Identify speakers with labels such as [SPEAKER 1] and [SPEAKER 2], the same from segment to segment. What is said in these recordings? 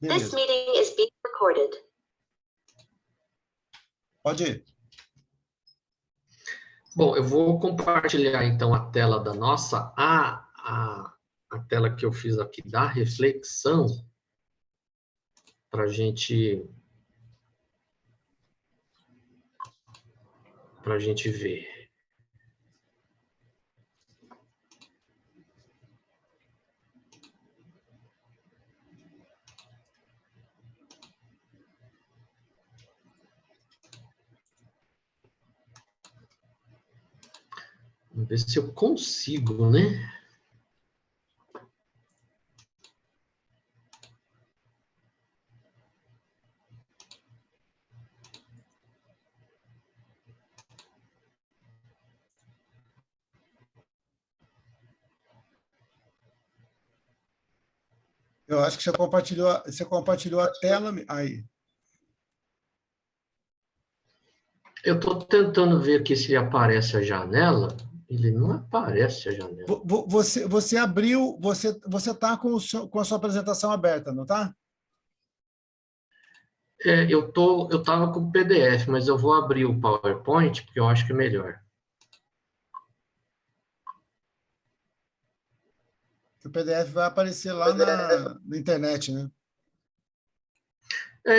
[SPEAKER 1] Beleza.
[SPEAKER 2] This meeting is being recorded.
[SPEAKER 1] Pode ir.
[SPEAKER 3] Bom, eu vou compartilhar, então, a tela da nossa, a tela que eu fiz aqui da reflexão, para a gente ver. Vamos ver se eu consigo, né?
[SPEAKER 1] Eu acho que você compartilhou a tela. Aí.
[SPEAKER 3] Eu estou tentando ver aqui se aparece a janela. Ele não aparece a janela.
[SPEAKER 1] Você abriu, você está com a sua apresentação aberta, não está?
[SPEAKER 3] Eu estava com o PDF, mas eu vou abrir o PowerPoint, porque eu acho que é melhor.
[SPEAKER 1] O PDF vai aparecer lá na internet, né?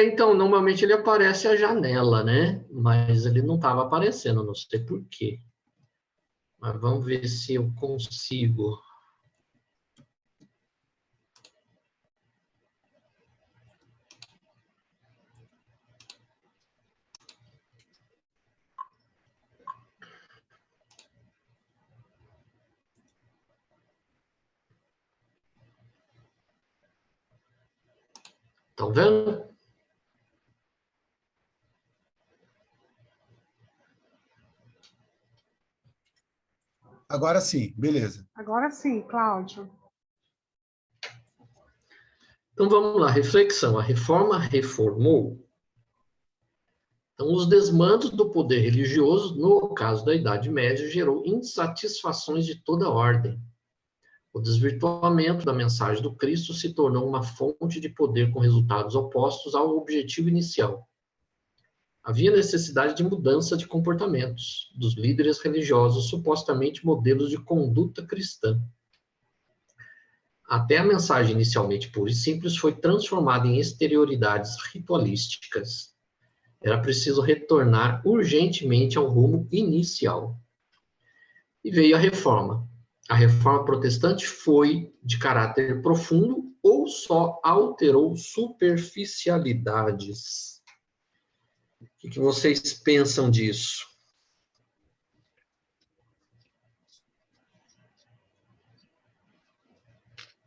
[SPEAKER 3] Então, normalmente ele aparece a janela, né? Mas ele não estava aparecendo, não sei por quê. Mas vamos ver se eu consigo. Estão vendo?
[SPEAKER 1] Agora sim, beleza.
[SPEAKER 4] Agora sim, Cláudio.
[SPEAKER 3] Então vamos lá, reflexão. A reforma reformou. Então, os desmandos do poder religioso, no caso da Idade Média, gerou insatisfações de toda ordem. O desvirtuamento da mensagem do Cristo se tornou uma fonte de poder com resultados opostos ao objetivo inicial. Havia necessidade de mudança de comportamentos dos líderes religiosos, supostamente modelos de conduta cristã. Até a mensagem inicialmente pura e simples foi transformada em exterioridades ritualísticas. Era preciso retornar urgentemente ao rumo inicial. E veio a reforma. A reforma protestante foi de caráter profundo ou só alterou superficialidades? O que vocês pensam disso?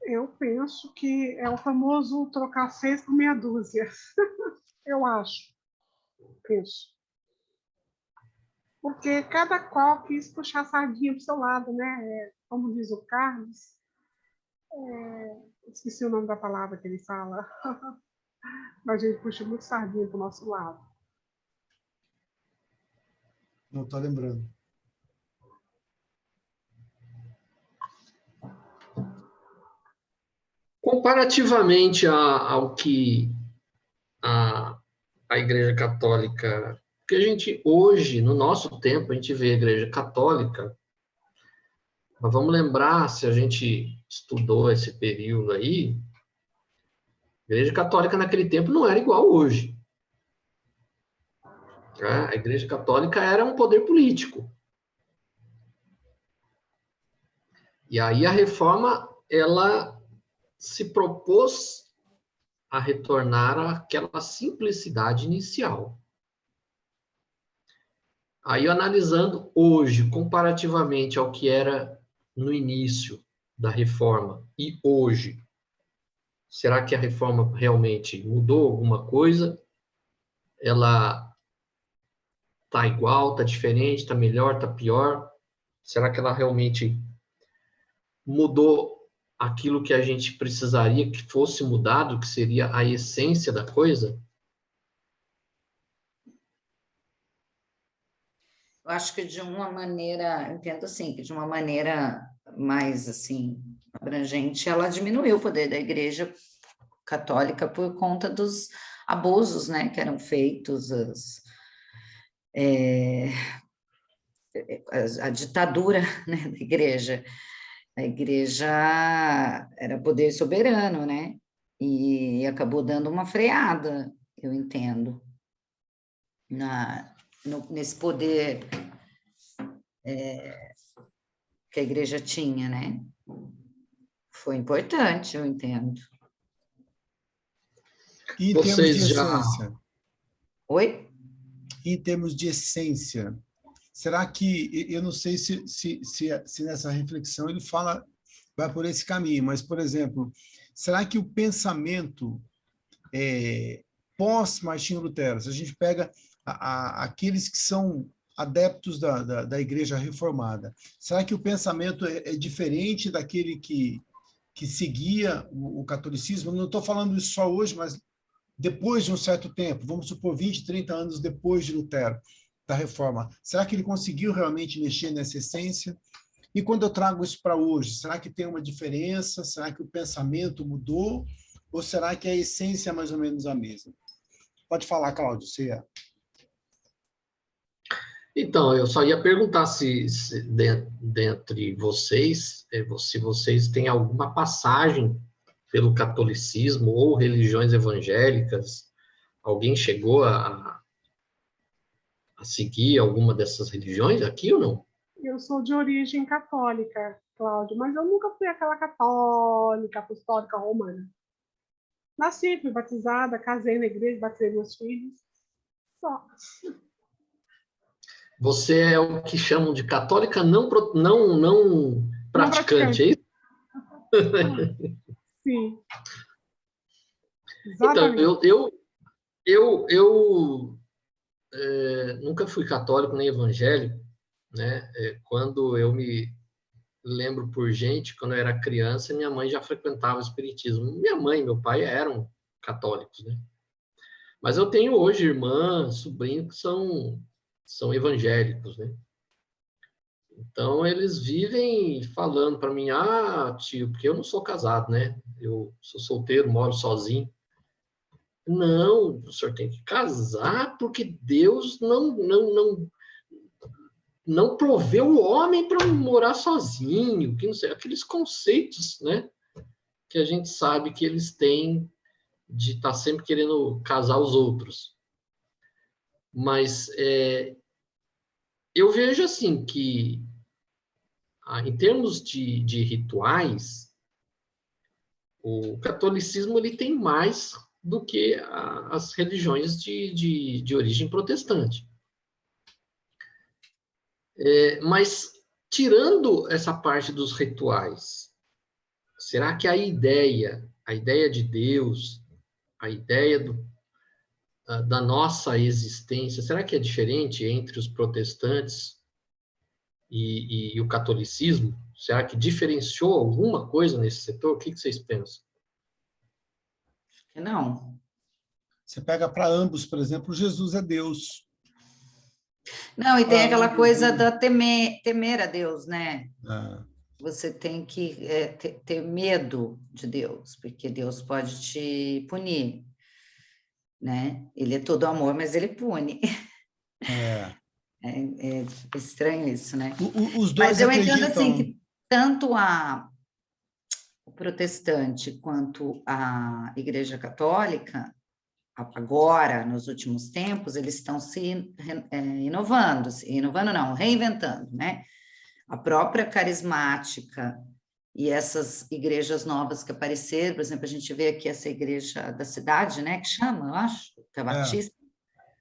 [SPEAKER 4] Eu penso que é o famoso trocar 6 por meia dúzia. Eu acho. Penso. Porque cada qual quis puxar a sardinha para o seu lado, né? Como diz o Carlos, esqueci o nome da palavra que ele fala, mas a gente puxa muito sardinha para o nosso lado.
[SPEAKER 1] Não estou lembrando.
[SPEAKER 3] Comparativamente ao que a Igreja Católica... Porque a gente, hoje, no nosso tempo, a gente vê a Igreja Católica, mas vamos lembrar, se a gente estudou esse período aí, a Igreja Católica naquele tempo não era igual hoje. A Igreja Católica era um poder político. E aí a reforma, ela se propôs a retornar àquela simplicidade inicial. Aí, analisando hoje, comparativamente ao que era no início da reforma e hoje, será que a reforma realmente mudou alguma coisa? Ela está igual, está diferente, está melhor, está pior? Será que ela realmente mudou aquilo que a gente precisaria que fosse mudado, que seria a essência da coisa?
[SPEAKER 5] Eu acho que de uma maneira, entendo assim, que de uma maneira mais assim abrangente, ela diminuiu o poder da igreja por católica por conta dos abusos, né, que eram feitos, a ditadura, né, da igreja. A igreja era poder soberano, né, e acabou dando uma freada, eu entendo, nesse poder que a igreja tinha, né? Foi importante, eu entendo.
[SPEAKER 1] E em termos
[SPEAKER 3] Vocês
[SPEAKER 1] de
[SPEAKER 3] já...
[SPEAKER 1] essência?
[SPEAKER 5] Oi?
[SPEAKER 1] Em termos de essência, será que, eu não sei se nessa reflexão ele vai por esse caminho, mas, por exemplo, será que o pensamento pós-Martinho Lutero, se a gente pega aqueles que são adeptos da Igreja Reformada, será que o pensamento é diferente daquele que seguia o catolicismo? Não estou falando isso só hoje, mas depois de um certo tempo, vamos supor 20, 30 anos depois de Lutero, da Reforma, será que ele conseguiu realmente mexer nessa essência? E quando eu trago isso para hoje, será que tem uma diferença? Será que o pensamento mudou? Ou será que a essência é mais ou menos a mesma? Pode falar, Cláudio, você
[SPEAKER 3] Então, eu só ia perguntar se dentre vocês, se vocês têm alguma passagem pelo catolicismo ou religiões evangélicas, alguém chegou a seguir alguma dessas religiões aqui ou não?
[SPEAKER 4] Eu sou de origem católica, Cláudio, mas eu nunca fui aquela católica, apostólica romana. Nasci, fui batizada, casei na igreja, batizei meus filhos. Só.
[SPEAKER 3] Você é o que chamam de católica não praticante, é isso?
[SPEAKER 4] Sim.
[SPEAKER 3] Então,
[SPEAKER 4] Exatamente.
[SPEAKER 3] eu nunca fui católico nem evangélico, né? Quando eu me lembro por gente, quando eu era criança, minha mãe já frequentava o espiritismo. Minha mãe e meu pai eram católicos, né? Mas eu tenho hoje irmã, sobrinho que são evangélicos, né? Então, eles vivem falando para mim, tio, porque eu não sou casado, né? Eu sou solteiro, moro sozinho. Não, o senhor tem que casar porque Deus não proveu o homem para morar sozinho, que não sei, aqueles conceitos, né? Que a gente sabe que eles têm de estar sempre querendo casar os outros. Mas eu vejo assim que, em termos de rituais, o catolicismo ele tem mais do que as religiões de origem protestante. Mas, tirando essa parte dos rituais, será que a ideia de Deus, a ideia da nossa existência, será que é diferente entre os protestantes e o catolicismo? Será que diferenciou alguma coisa nesse setor? O que vocês pensam?
[SPEAKER 5] Não.
[SPEAKER 1] Você pega para ambos, por exemplo, Jesus é Deus.
[SPEAKER 5] Não, e tem aquela coisa
[SPEAKER 1] da
[SPEAKER 5] da temer a Deus, né?
[SPEAKER 1] Ah,
[SPEAKER 5] Você tem que ter medo de Deus, porque Deus pode te punir, né? Ele é todo amor, mas ele pune.
[SPEAKER 1] é.
[SPEAKER 5] É estranho isso, né?
[SPEAKER 1] Os
[SPEAKER 5] Mas
[SPEAKER 1] dois
[SPEAKER 5] eu entendo assim
[SPEAKER 1] acreditam.
[SPEAKER 5] que tanto o protestante quanto a Igreja Católica, agora, nos últimos tempos, eles estão se inovando não, reinventando, né? A própria carismática e essas igrejas novas que apareceram, por exemplo, a gente vê aqui essa igreja da cidade, né, que chama, eu acho, que é Batista,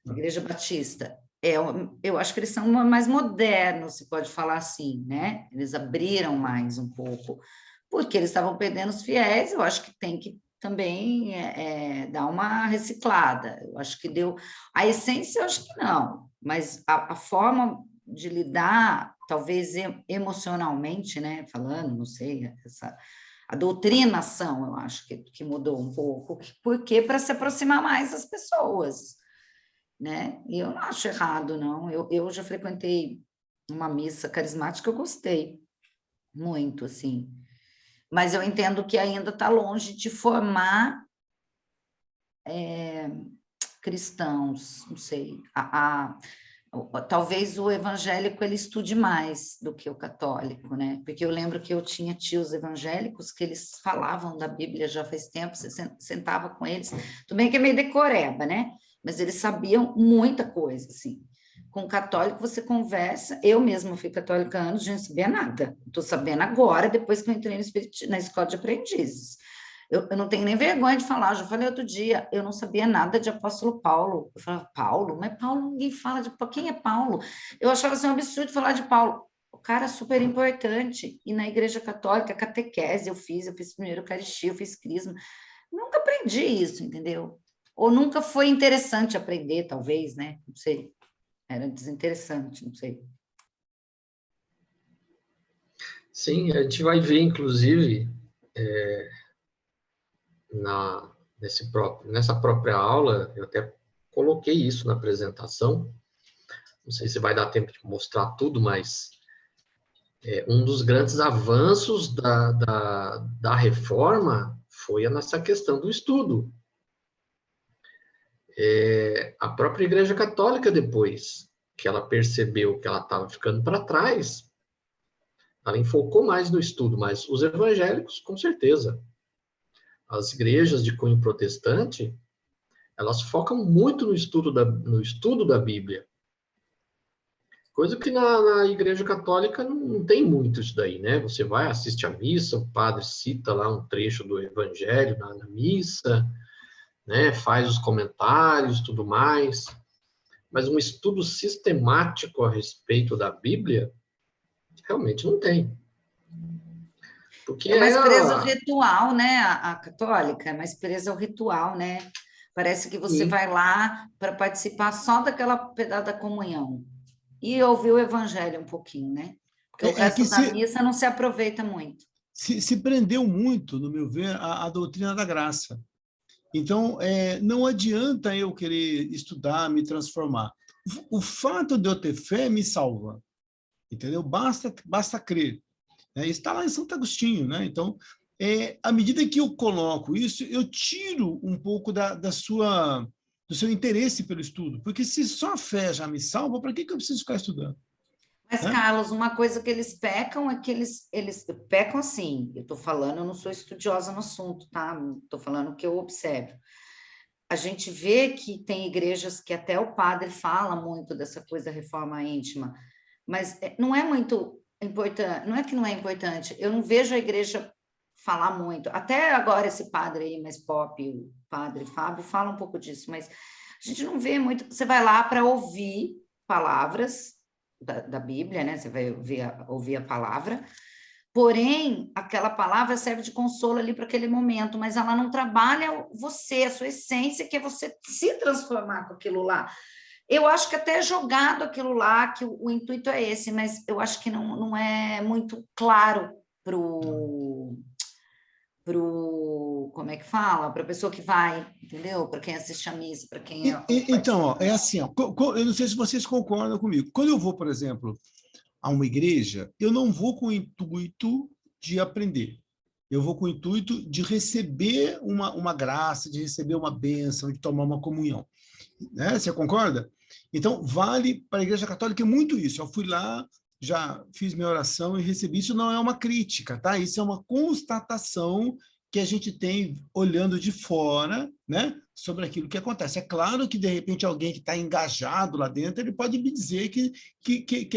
[SPEAKER 5] Igreja Batista. Eu acho que eles são mais modernos, se pode falar assim, né? Eles abriram mais um pouco, porque eles estavam perdendo os fiéis, eu acho que tem que também dar uma reciclada. Eu acho que deu... A essência, eu acho que não, mas a forma de lidar, talvez emocionalmente, né? Falando, não sei, a doutrinação, eu acho que mudou um pouco, porque para se aproximar mais das pessoas, né? E eu não acho errado, não. Eu já frequentei uma missa carismática, eu gostei muito, assim. Mas eu entendo que ainda está longe de formar cristãos, não sei, talvez o evangélico ele estude mais do que o católico, né? Porque eu lembro que eu tinha tios evangélicos que eles falavam da Bíblia já faz tempo, você sentava com eles, tudo bem que é meio decoreba, né? Mas eles sabiam muita coisa, assim. Com o católico você conversa, eu mesma fui católica há anos, já não sabia nada. Estou sabendo agora, depois que eu entrei na escola de aprendizes. Eu não tenho nem vergonha de falar, já falei outro dia, eu não sabia nada de apóstolo Paulo. Eu falava, Paulo? Mas Paulo, ninguém fala de quem é Paulo? Eu achava assim um absurdo falar de Paulo. O cara é super importante. E na igreja católica, catequese eu fiz primeiro Eucaristia, eu fiz crisma. Nunca aprendi isso, entendeu? Ou nunca foi interessante aprender, talvez, né? Não sei. Era desinteressante, não sei.
[SPEAKER 3] Sim, a gente vai ver, inclusive, nessa própria aula, eu até coloquei isso na apresentação, não sei se vai dar tempo de mostrar tudo, mas um dos grandes avanços da reforma foi nessa questão do estudo. A própria Igreja Católica, depois que ela percebeu que ela estava ficando para trás, ela enfocou mais no estudo, mas os evangélicos, com certeza. As igrejas de cunho protestante, elas focam muito no estudo da Bíblia. Coisa que na Igreja Católica não tem muito isso daí, né? Você vai, assiste a missa, o padre cita lá um trecho do Evangelho na missa, né? Faz os comentários, tudo mais. Mas um estudo sistemático a respeito da Bíblia, realmente não tem. Porque
[SPEAKER 5] é mais presa ao ritual, né? A católica é mais presa ao ritual, né? Parece que você vai lá para participar só daquela pedaço da comunhão. E ouvir o evangelho um pouquinho, né? Porque o resto da missa não se aproveita muito.
[SPEAKER 1] Se prendeu muito, no meu ver, a doutrina da graça. Então, não adianta eu querer estudar, me transformar. O fato de eu ter fé me salva, entendeu? Basta crer. Isso está lá em Santo Agostinho, né? Então, à medida que eu coloco isso, eu tiro um pouco do seu interesse pelo estudo, porque se só a fé já me salva, para que eu preciso ficar estudando?
[SPEAKER 5] Mas, Carlos, uma coisa que eles pecam é que eles pecam assim, eu estou falando, eu não sou estudiosa no assunto, tá? Estou falando o que eu observo. A gente vê que tem igrejas que até o padre fala muito dessa coisa da reforma íntima, mas não é muito importante, não é que não é importante, eu não vejo a igreja falar muito, até agora esse padre aí mais pop, o padre Fábio, fala um pouco disso, mas a gente não vê muito, você vai lá para ouvir palavras da Bíblia, né? Você vai ouvir a palavra, porém, aquela palavra serve de consolo ali para aquele momento, mas ela não trabalha você, a sua essência, que é você se transformar com aquilo lá. Eu acho que até é jogado aquilo lá, que o intuito é esse, mas eu acho que não é muito claro como é que fala? Para a pessoa que vai, entendeu? Para quem assiste a missa, para quem
[SPEAKER 1] Então, é assim, eu não sei se vocês concordam comigo. Quando eu vou, por exemplo, a uma igreja, eu não vou com o intuito de aprender. Eu vou com o intuito de receber uma graça, de receber uma bênção, de tomar uma comunhão. Né? Você concorda? Então, vale para a Igreja Católica muito isso. Eu fui lá, já fiz minha oração e recebi. Isso não é uma crítica, tá? Isso é uma constatação que a gente tem olhando de fora, né, sobre aquilo que acontece. É claro que, de repente, alguém que está engajado lá dentro, ele pode me dizer que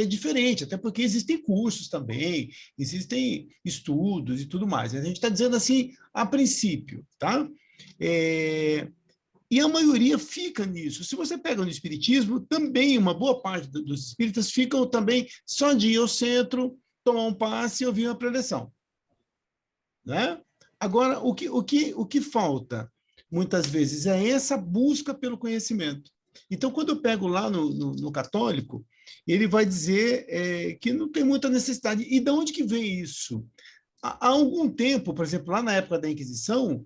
[SPEAKER 1] é diferente, até porque existem cursos também, existem estudos e tudo mais. A gente está dizendo assim, a princípio, tá? E a maioria fica nisso. Se você pega no espiritismo, também uma boa parte dos espíritas ficam também só de ir ao centro, tomar um passe e ouvir uma preleção. Né? Agora, o que falta, muitas vezes, é essa busca pelo conhecimento. Então, quando eu pego lá no católico, ele vai dizer que não tem muita necessidade. E de onde que vem isso? Há algum tempo, por exemplo, lá na época da Inquisição,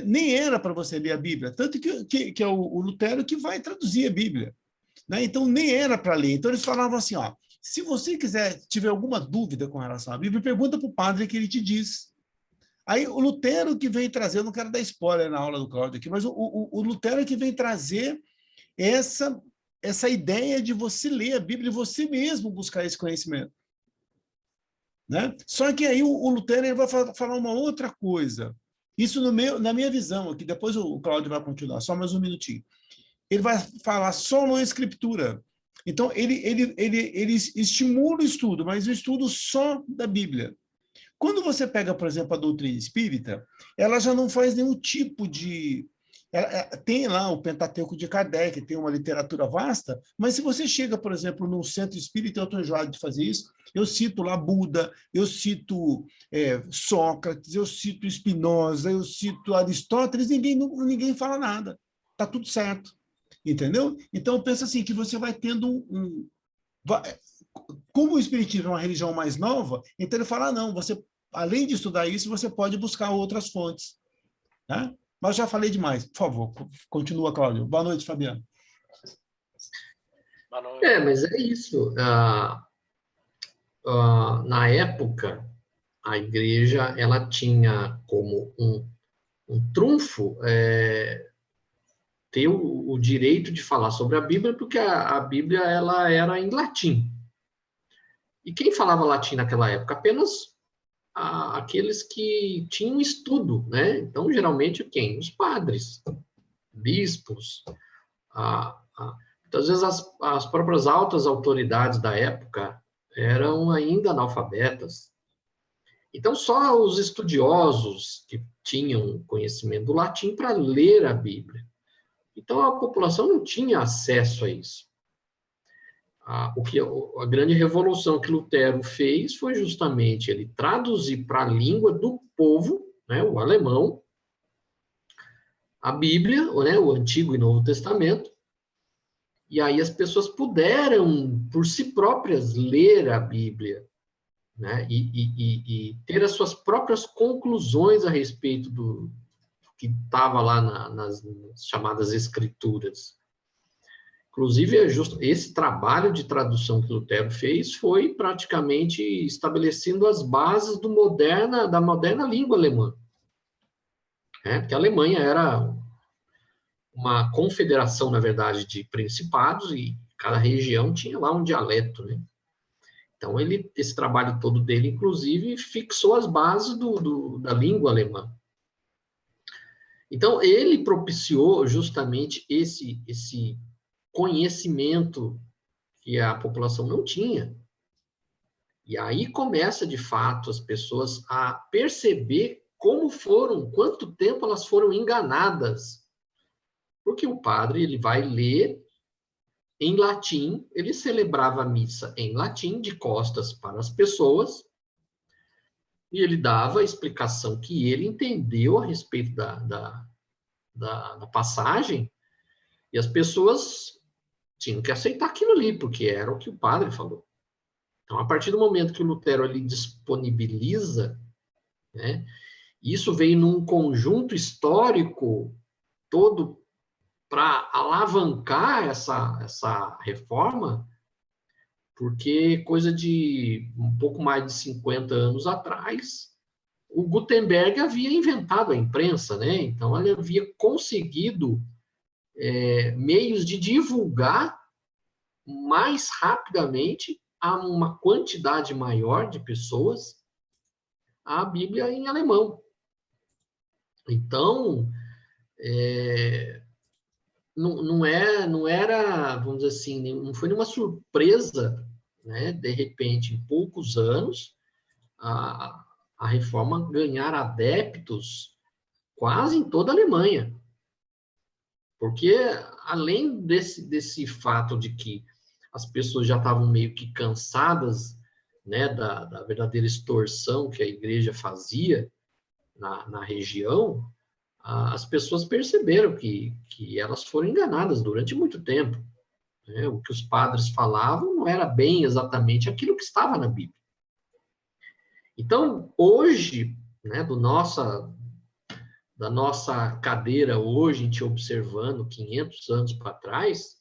[SPEAKER 1] nem era para você ler a Bíblia, tanto que é o Lutero que vai traduzir a Bíblia. Né? Então, nem era para ler. Então, eles falavam assim, se você tiver alguma dúvida com relação à Bíblia, pergunta para o padre que ele te diz. Aí o Lutero que vem trazer, eu não quero dar spoiler na aula do Cláudio aqui, mas o Lutero que vem trazer essa ideia de você ler a Bíblia e você mesmo buscar esse conhecimento. Né? Só que aí o Lutero ele vai falar uma outra coisa. Isso na minha visão, aqui depois o Cláudio vai continuar, só mais um minutinho. Ele vai falar só na Escritura. Então, ele estimula o estudo, mas o estudo só da Bíblia. Quando você pega, por exemplo, a doutrina espírita, ela já não faz nenhum tipo de... tem lá o Pentateuco de Kardec, tem uma literatura vasta, mas se você chega, por exemplo, num centro espírita, eu estou enjoado de fazer isso, eu cito lá Buda, eu cito Sócrates, eu cito Spinoza, eu cito Aristóteles, ninguém fala nada. Está tudo certo. Entendeu? Então, eu penso assim, que você vai tendo como o Espiritismo é uma religião mais nova, então ele fala, não, você, além de estudar isso, você pode buscar outras fontes. Né? Mas já falei demais. Por favor, continua, Cláudio. Boa noite, Fabiano.
[SPEAKER 6] Boa noite.
[SPEAKER 3] Mas é isso. Na época, a igreja ela tinha como um trunfo ter o direito de falar sobre a Bíblia, porque a Bíblia ela era em latim. E quem falava latim naquela época? Apenas aqueles que tinham estudo, né? Então, geralmente, quem? Os padres, bispos. Muitas vezes, as próprias altas autoridades da época eram ainda analfabetas. Então, só os estudiosos que tinham conhecimento do latim para ler a Bíblia. Então, a população não tinha acesso a isso. A grande revolução que Lutero fez foi justamente ele traduzir para a língua do povo, né, o alemão, a Bíblia, né, o Antigo e Novo Testamento, e aí as pessoas puderam, por si próprias, ler a Bíblia, né, e ter as suas próprias conclusões a respeito do que estava lá nas chamadas Escrituras. Inclusive, esse trabalho de tradução que Lutero fez foi praticamente estabelecendo as bases da moderna língua alemã. Porque a Alemanha era uma confederação, na verdade, de principados, e cada região tinha lá um dialeto, né? Então, esse trabalho todo dele, inclusive, fixou as bases da língua alemã. Então, ele propiciou justamente esse conhecimento que a população não tinha. E aí começa, de fato, as pessoas a perceber quanto tempo elas foram enganadas. Porque o padre, ele vai ler em latim, ele celebrava a missa em latim, de costas para as pessoas, e ele dava a explicação que ele entendeu a respeito da passagem, e as pessoas tinham que aceitar aquilo ali, porque era o que o padre falou. Então, a partir do momento que o Lutero ele disponibiliza, né, isso veio num conjunto histórico todo para alavancar essa reforma, porque coisa de um pouco mais de 50 anos atrás, o Gutenberg havia inventado a imprensa, né? Então, ele havia conseguido meios de divulgar mais rapidamente a uma quantidade maior de pessoas a Bíblia em alemão. Então, não era, vamos dizer assim, não foi nenhuma surpresa, né? De repente, em poucos anos, a reforma ganhar adeptos quase em toda a Alemanha. Porque, além desse fato de que as pessoas já estavam meio que cansadas, né, da verdadeira extorsão que a igreja fazia na região, as pessoas perceberam que elas foram enganadas durante muito tempo. Né? O que os padres falavam não era bem exatamente aquilo que estava na Bíblia. Então, hoje, né, da nossa cadeira hoje, a gente observando 500 anos para trás,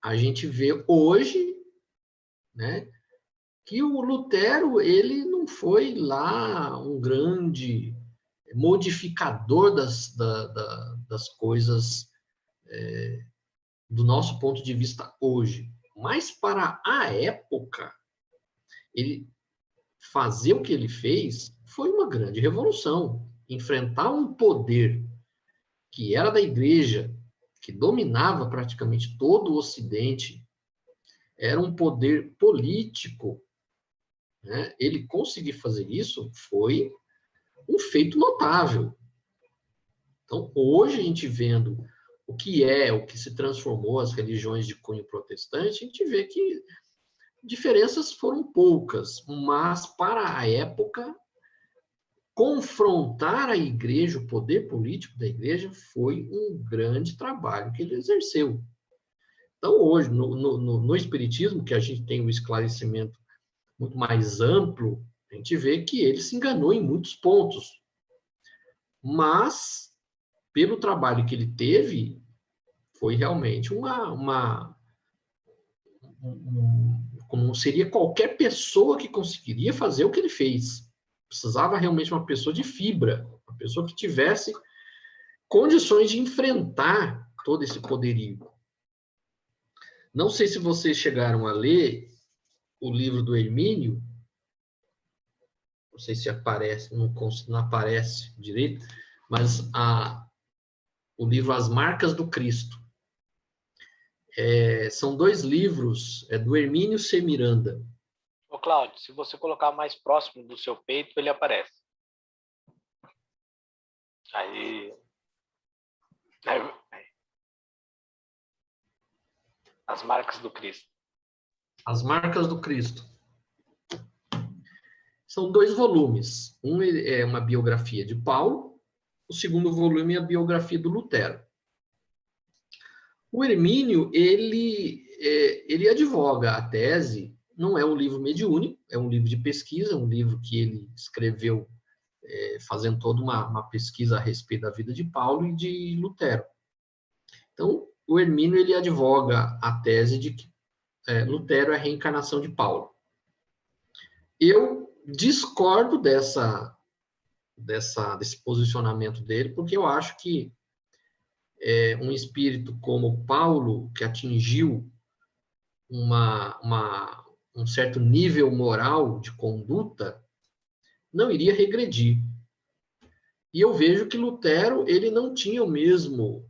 [SPEAKER 3] a gente vê hoje, né, que o Lutero, ele não foi lá um grande modificador das coisas do nosso ponto de vista hoje. Mas para a época, ele fazer o que ele fez foi uma grande revolução. Enfrentar um poder que era da igreja, que dominava praticamente todo o Ocidente, era um poder político, né? Ele conseguir fazer isso foi um feito notável. Então, hoje a gente vendo o que se transformou as religiões de cunho protestante, a gente vê que diferenças foram poucas, mas para a época, confrontar a igreja, o poder político da igreja, foi um grande trabalho que ele exerceu. Então, hoje, no Espiritismo, que a gente tem um esclarecimento muito mais amplo, a gente vê que ele se enganou em muitos pontos. Mas, pelo trabalho que ele teve, foi realmente não seria qualquer pessoa que conseguiria fazer o que ele fez. Precisava realmente uma pessoa de fibra, uma pessoa que tivesse condições de enfrentar todo esse poderio. Não sei se vocês chegaram a ler o livro do Hermínio, não sei se aparece, não aparece direito, mas o livro As Marcas do Cristo. São 2 livros, do Hermínio C. Miranda.
[SPEAKER 6] Ô, Cláudio, se você colocar mais próximo do seu peito, ele aparece. Aí. As Marcas do Cristo.
[SPEAKER 3] As Marcas do Cristo. São 2 volumes. Um é uma biografia de Paulo, o segundo volume é a biografia do Lutero. O Hermínio, ele advoga a tese, não é um livro mediúnico, é um livro de pesquisa, um livro que ele escreveu fazendo toda uma pesquisa a respeito da vida de Paulo e de Lutero. Então, o Hermínio, ele advoga a tese de que Lutero é a reencarnação de Paulo. Eu discordo desse posicionamento dele, porque eu acho que um espírito como Paulo, que atingiu um certo nível moral de conduta, não iria regredir. E eu vejo que Lutero, ele não tinha o mesmo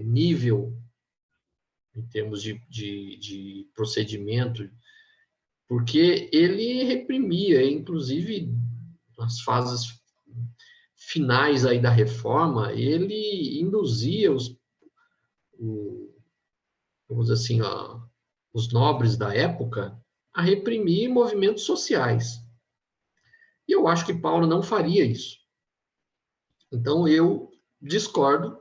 [SPEAKER 3] nível em termos de procedimento, porque ele reprimia, inclusive nas fases finais aí da reforma, ele induzia vamos dizer assim, os nobres da época a reprimir movimentos sociais. E eu acho que Paulo não faria isso. Então, eu discordo.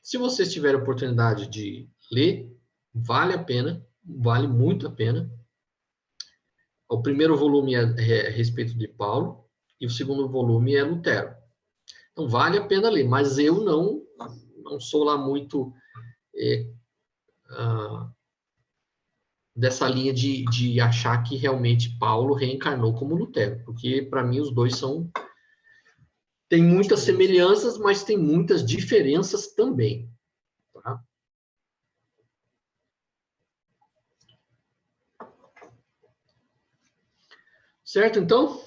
[SPEAKER 3] Se vocês tiverem a oportunidade de ler, vale a pena, vale muito a pena. O primeiro volume é a respeito de Paulo, e o segundo volume é Lutero. Então, vale a pena ler, mas eu não sou lá muito dessa linha de achar que realmente Paulo reencarnou como Lutero, porque, para mim, os dois têm muitas semelhanças, mas tem muitas diferenças também. Tá? Certo, então?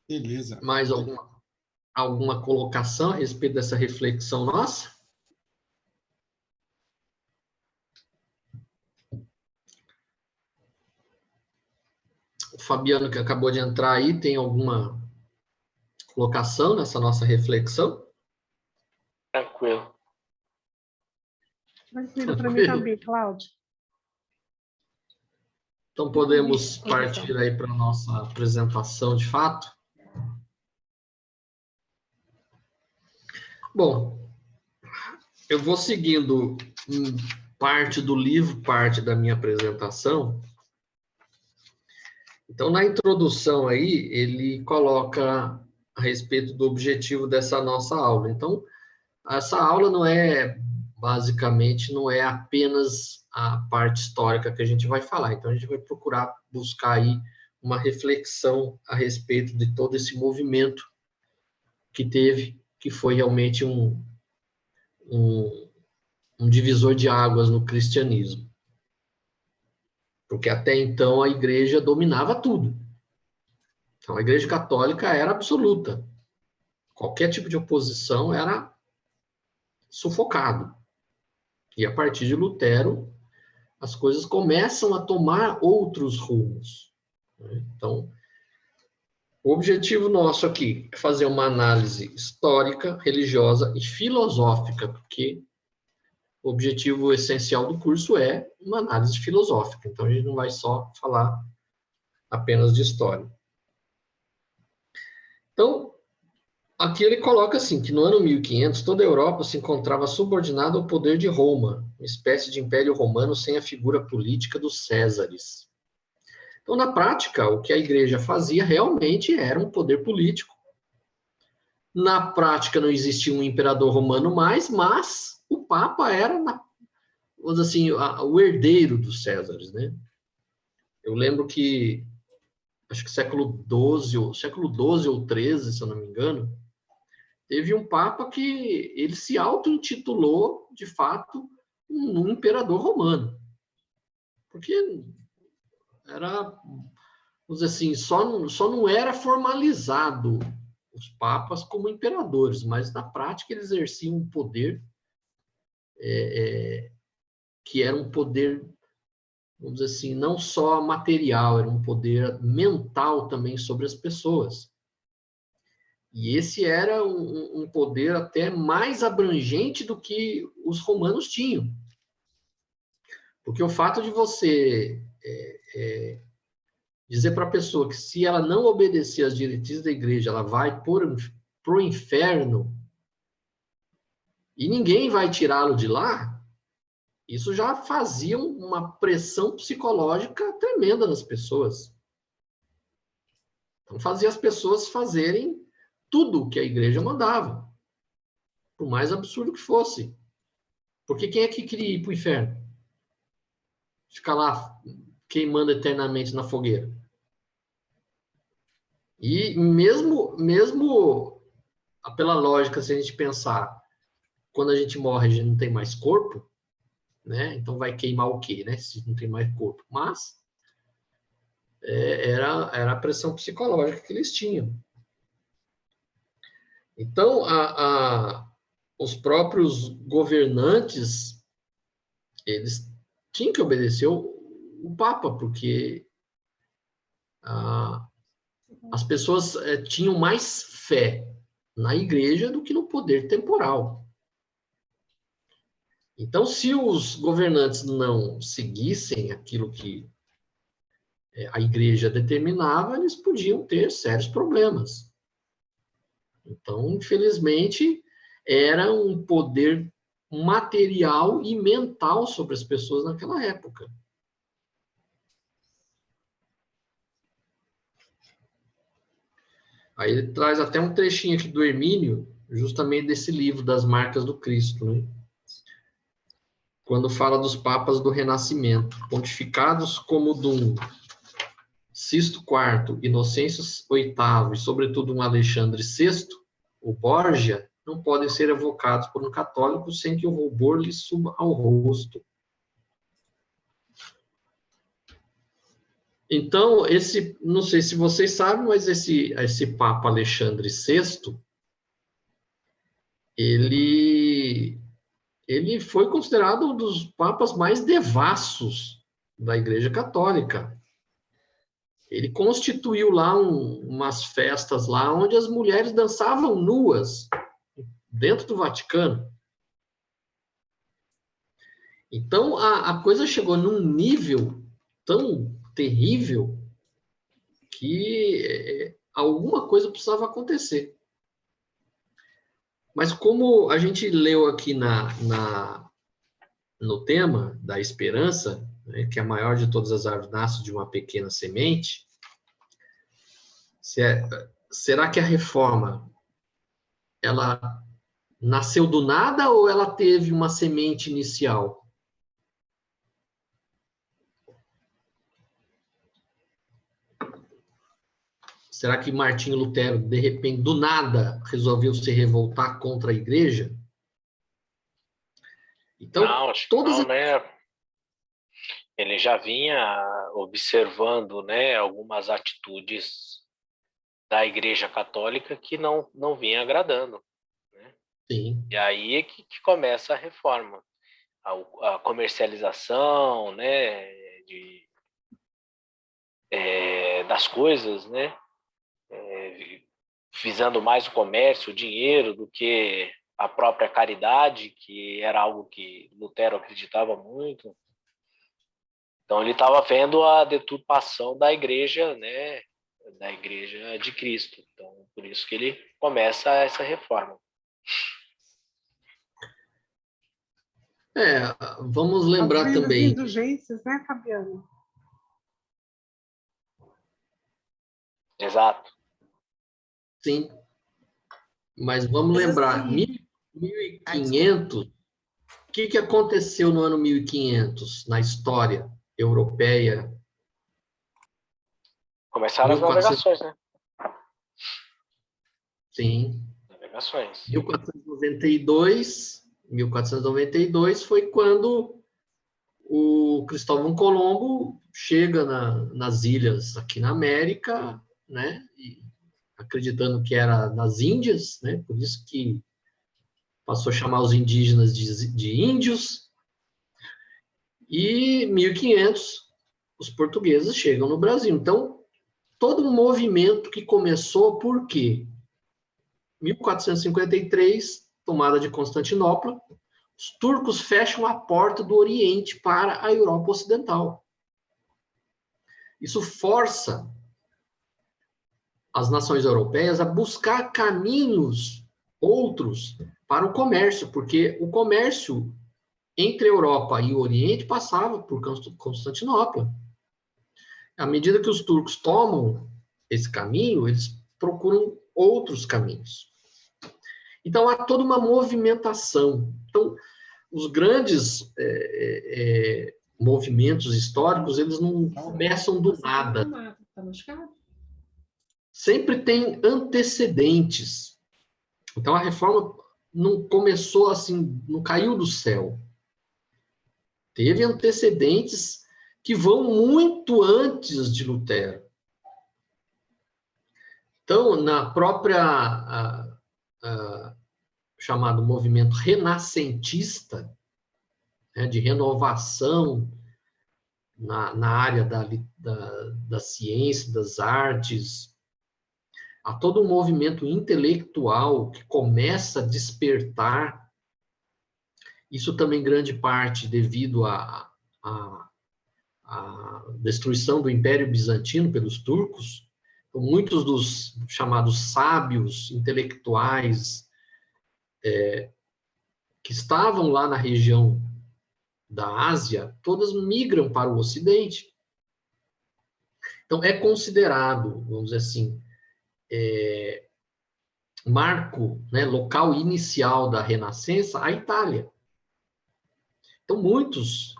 [SPEAKER 1] Beleza.
[SPEAKER 3] Mais alguma colocação a respeito dessa reflexão nossa? O Fabiano, que acabou de entrar aí, tem alguma colocação nessa nossa reflexão?
[SPEAKER 6] Tranquilo.
[SPEAKER 4] Tranquilo para mim também, Cláudio.
[SPEAKER 3] Então, podemos partir aí para a nossa apresentação de fato. Bom, eu vou seguindo parte do livro, parte da minha apresentação. Então, na introdução aí, ele coloca a respeito do objetivo dessa nossa aula. Então, essa aula não é basicamente não é apenas a parte histórica que a gente vai falar. Então, a gente vai procurar buscar aí uma reflexão a respeito de todo esse movimento que teve, que foi realmente um divisor de águas no cristianismo. Porque até então a igreja dominava tudo. Então, a igreja católica era absoluta. Qualquer tipo de oposição era sufocado. E a partir de Lutero, as coisas começam a tomar outros rumos. Então, o objetivo nosso aqui é fazer uma análise histórica, religiosa e filosófica, porque o objetivo essencial do curso é uma análise filosófica. Então, a gente não vai só falar apenas de história. Então, aqui ele coloca assim, que no ano 1500, toda a Europa se encontrava subordinada ao poder de Roma, uma espécie de império romano sem a figura política dos Césares. Então, na prática, o que a igreja fazia realmente era um poder político. Na prática, não existia um imperador romano mais, mas o Papa era, vamos dizer assim, o herdeiro dos Césares, né? Eu lembro que, acho que século XII ou XIII, se eu não me engano, teve um Papa que ele se auto-intitulou, de fato, um imperador romano. Porque era, vamos dizer assim, só não era formalizado os papas como imperadores, mas na prática eles exerciam um poder que era um poder, vamos dizer assim, não só material, era um poder mental também sobre as pessoas. E esse era um poder até mais abrangente do que os romanos tinham. Porque o fato de você dizer para a pessoa que se ela não obedecer às diretrizes da igreja, ela vai para o inferno e ninguém vai tirá-lo de lá, isso já fazia uma pressão psicológica tremenda nas pessoas. Então, fazia as pessoas fazerem tudo o que a igreja mandava, por mais absurdo que fosse. Porque quem é que queria ir para o inferno? Ficar lá queimando eternamente na fogueira. E mesmo pela lógica, se a gente pensar, quando a gente morre, a gente não tem mais corpo, né? Então vai queimar o quê, né? Se não tem mais corpo. Mas era a pressão psicológica que eles tinham. Então, os próprios governantes, eles tinham que obedecer o Papa, porque as pessoas tinham mais fé na igreja do que no poder temporal. Então, se os governantes não seguissem aquilo que a igreja determinava, eles podiam ter sérios problemas. Então, infelizmente, era um poder material e mental sobre as pessoas naquela época. Aí ele traz até um trechinho aqui do Hermínio, justamente desse livro das Marcas do Cristo, né? Quando fala dos papas do Renascimento, pontificados como Dom Sisto IV, Inocêncio VIII e, sobretudo, um Alexandre VI, o Borgia, não podem ser evocados por um católico sem que o rubor lhe suba ao rosto. Então, não sei se vocês sabem, mas esse Papa Alexandre VI, ele foi considerado um dos papas mais devassos da Igreja Católica. Ele constituiu lá umas festas lá onde as mulheres dançavam nuas dentro do Vaticano. Então, a coisa chegou num nível tão terrível que alguma coisa precisava acontecer. Mas como a gente leu aqui no tema da esperança, né, que a maior de todas as árvores nasce de uma pequena semente, será que a reforma ela nasceu do nada ou ela teve uma semente inicial? Será que Martinho Lutero, de repente, do nada, resolveu se revoltar contra a igreja? Então,
[SPEAKER 6] Não, acho que
[SPEAKER 3] todas
[SPEAKER 6] não, né? Ele já vinha observando, né, algumas atitudes da Igreja Católica que não vinha agradando, né?
[SPEAKER 3] Sim,
[SPEAKER 6] E aí é que começa a reforma, a comercialização, né, das coisas, né, visando mais o comércio, o dinheiro, do que a própria caridade, que era algo que Lutero acreditava muito. Então ele estava vendo a deturpação da igreja, né, da igreja de Cristo. Então por isso que ele começa essa reforma.
[SPEAKER 3] vamos
[SPEAKER 4] As
[SPEAKER 3] lembrar
[SPEAKER 4] grandes
[SPEAKER 3] também,
[SPEAKER 4] indulgências, né, Fabiano?
[SPEAKER 6] Exato.
[SPEAKER 3] sim, mas vamos
[SPEAKER 5] Mas
[SPEAKER 3] lembrar,
[SPEAKER 5] assim,
[SPEAKER 3] 1500, o que aconteceu no ano 1500 na história europeia?
[SPEAKER 6] Começaram as
[SPEAKER 3] 1400,
[SPEAKER 6] navegações, né?
[SPEAKER 3] sim,
[SPEAKER 6] Navegações.
[SPEAKER 3] 1492 foi quando o Cristóvão Colombo chega nas ilhas aqui na América, né? E acreditando que era nas Índias, né? Por isso que passou a chamar os indígenas de índios. E 1500 os portugueses chegam no Brasil. Então, todo um movimento que começou por quê? 1453, tomada de Constantinopla, os turcos fecham a porta do Oriente para a Europa Ocidental. Isso força as nações europeias a buscar caminhos outros para o comércio, porque o comércio entre a Europa e o Oriente passava por Constantinopla. À medida que os turcos tomam esse caminho, eles procuram outros caminhos. Então, há toda uma movimentação. Então, os grandes movimentos históricos, eles não começam do nada. Sempre tem antecedentes. Então, a reforma não começou assim, não caiu do céu. Teve antecedentes que vão muito antes de Lutero. Então, na própria chamado movimento renascentista, né, de renovação na área da ciência, das artes, há todo um movimento intelectual que começa a despertar, isso também grande parte devido à destruição do Império Bizantino pelos turcos. Então, muitos dos chamados sábios intelectuais que estavam lá na região da Ásia, todas migram para o Ocidente. Então, é considerado, vamos dizer assim, marco, né, local inicial da Renascença, a Itália. Então, muitos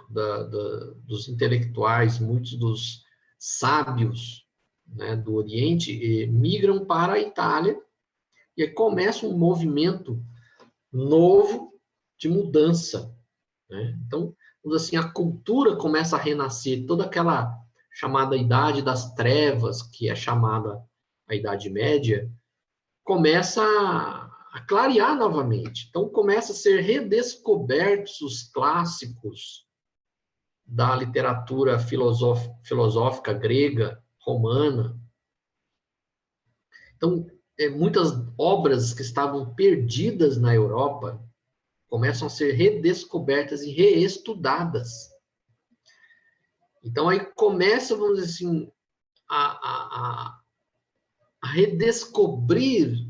[SPEAKER 3] dos intelectuais, muitos dos sábios, né, do Oriente migram para a Itália e aí começa um movimento novo de mudança, né? Então, assim, a cultura começa a renascer, toda aquela chamada Idade das Trevas, que é chamada a Idade Média, começa a clarear novamente. Então, começa a ser redescobertos os clássicos da literatura filosófica grega, romana. Então, muitas obras que estavam perdidas na Europa começam a ser redescobertas e reestudadas. Então, aí começa, vamos dizer assim, a redescobrir,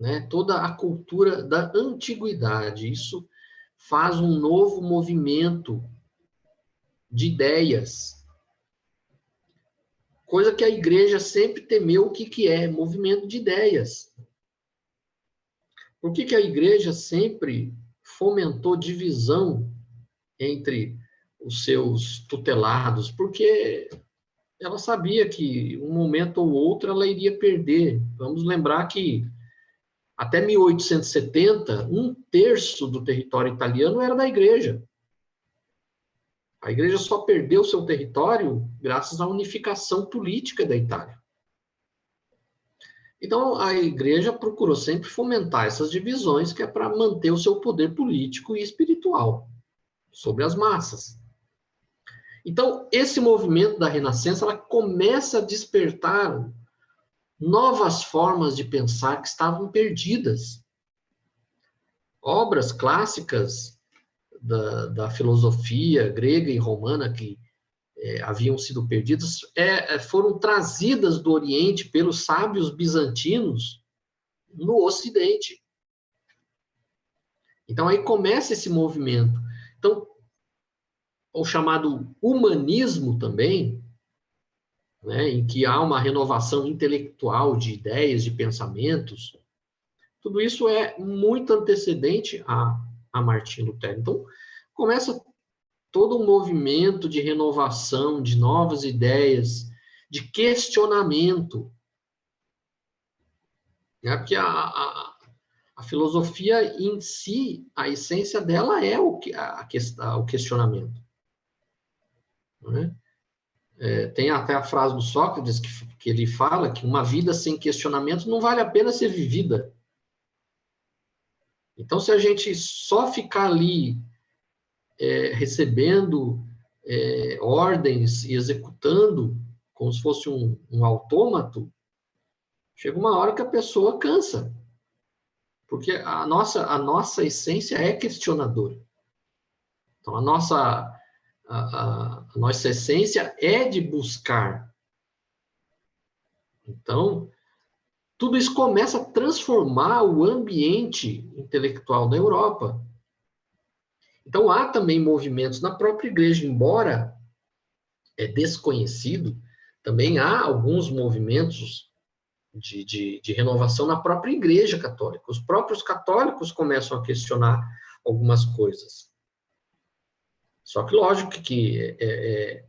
[SPEAKER 3] né, toda a cultura da antiguidade. Isso faz um novo movimento de ideias, coisa que a igreja sempre temeu. O que é? Movimento de ideias. Por que a igreja sempre fomentou divisão entre os seus tutelados? Porque ela sabia que um momento ou outro ela iria perder. Vamos lembrar que até 1870, 1/3 do território italiano era da igreja. A igreja só perdeu seu território graças à unificação política da Itália. Então, a igreja procurou sempre fomentar essas divisões, que é para manter o seu poder político e espiritual sobre as massas. Então, esse movimento da Renascença, ela começa a despertar novas formas de pensar que estavam perdidas. Obras clássicas da filosofia grega e romana que haviam sido perdidas foram trazidas do Oriente pelos sábios bizantinos no Ocidente. Então, aí começa esse movimento. Então, o chamado humanismo também, né, em que há uma renovação intelectual de ideias, de pensamentos, tudo isso é muito antecedente a Martim Lutero. Então, começa todo um movimento de renovação, de novas ideias, de questionamento. Porque a filosofia em si, a essência dela é o questionamento. Né? Tem até a frase do Sócrates que ele fala que uma vida sem questionamento não vale a pena ser vivida. Então, se a gente só ficar ali recebendo ordens e executando como se fosse um autômato, chega uma hora que a pessoa cansa. Porque a nossa essência é questionadora. Então, a nossa essência é de buscar. Então, tudo isso começa a transformar o ambiente intelectual da Europa. Então, há também movimentos na própria igreja, embora desconhecido, também há alguns movimentos de renovação na própria igreja católica. Os próprios católicos começam a questionar algumas coisas. Só que, lógico que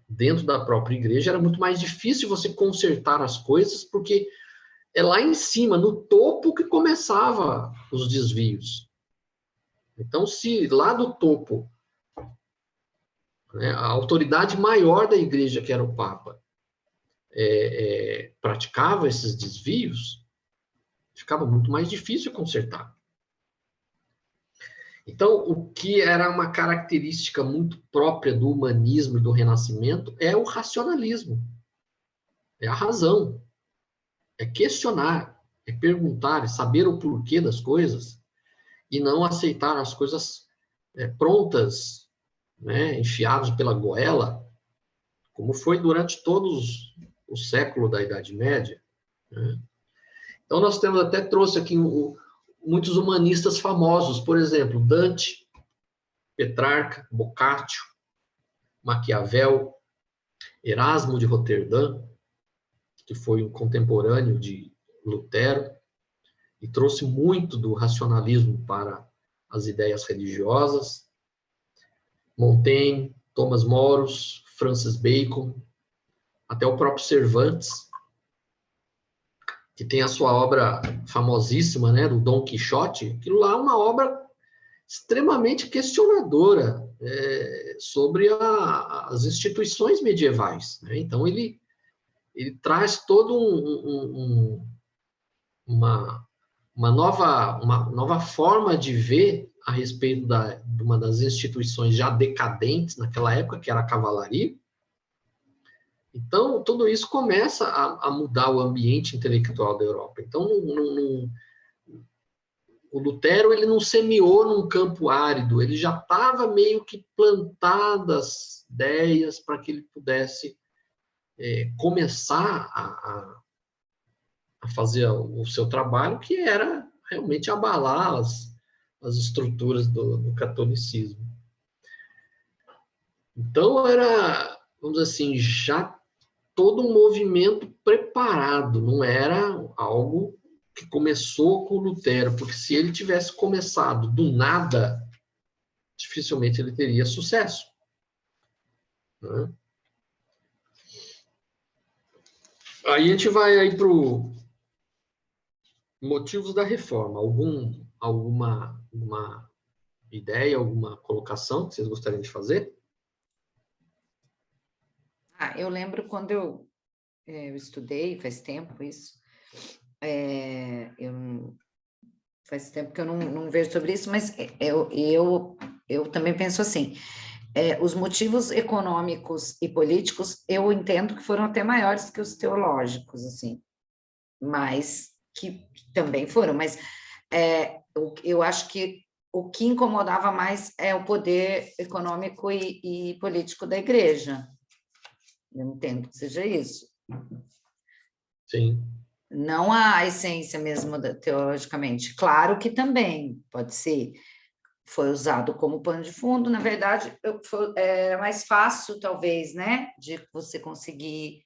[SPEAKER 3] dentro da própria igreja era muito mais difícil você consertar as coisas, porque é lá em cima, no topo, que começava os desvios. Então, se lá do topo, né, a autoridade maior da igreja, que era o Papa, praticava esses desvios, ficava muito mais difícil consertar. Então, o que era uma característica muito própria do humanismo e do Renascimento é o racionalismo, é a razão, é questionar, é perguntar, é saber o porquê das coisas e não aceitar as coisas prontas, né, enfiados pela goela, como foi durante todos o século da Idade Média. Né? Então, nós temos até trouxe aqui muitos humanistas famosos, por exemplo, Dante, Petrarca, Boccaccio, Maquiavel, Erasmo de Roterdã, que foi um contemporâneo de Lutero, e trouxe muito do racionalismo para as ideias religiosas. Montaigne, Thomas More, Francis Bacon, até o próprio Cervantes, que tem a sua obra famosíssima, né, do Dom Quixote. Aquilo lá é uma obra extremamente questionadora sobre as instituições medievais. Né? Então, ele traz todo uma nova forma de ver a respeito de uma das instituições já decadentes naquela época, que era a cavalaria. Então, tudo isso começa a mudar o ambiente intelectual da Europa. Então, o Lutero ele não semeou num campo árido, ele já estava meio que plantadas ideias para que ele pudesse começar a fazer o seu trabalho, que era realmente abalar as estruturas do catolicismo. Então, era, vamos dizer assim, já todo um movimento preparado, não era algo que começou com Lutero, porque se ele tivesse começado do nada, dificilmente ele teria sucesso. Né? Aí a gente vai aí para os motivos da reforma. Alguma ideia, alguma colocação que vocês gostariam de fazer?
[SPEAKER 5] Eu lembro quando eu estudei, faz tempo isso, faz tempo que eu não vejo sobre isso, mas eu também penso assim, os motivos econômicos e políticos, eu entendo que foram até maiores que os teológicos, assim, mas que também foram, mas eu acho que o que incomodava mais é o poder econômico e político da igreja. Eu entendo que seja isso.
[SPEAKER 3] Sim.
[SPEAKER 5] Não a essência mesmo, teologicamente. Claro que também pode ser. Foi usado como pano de fundo, na verdade, é mais fácil, talvez, né, de você conseguir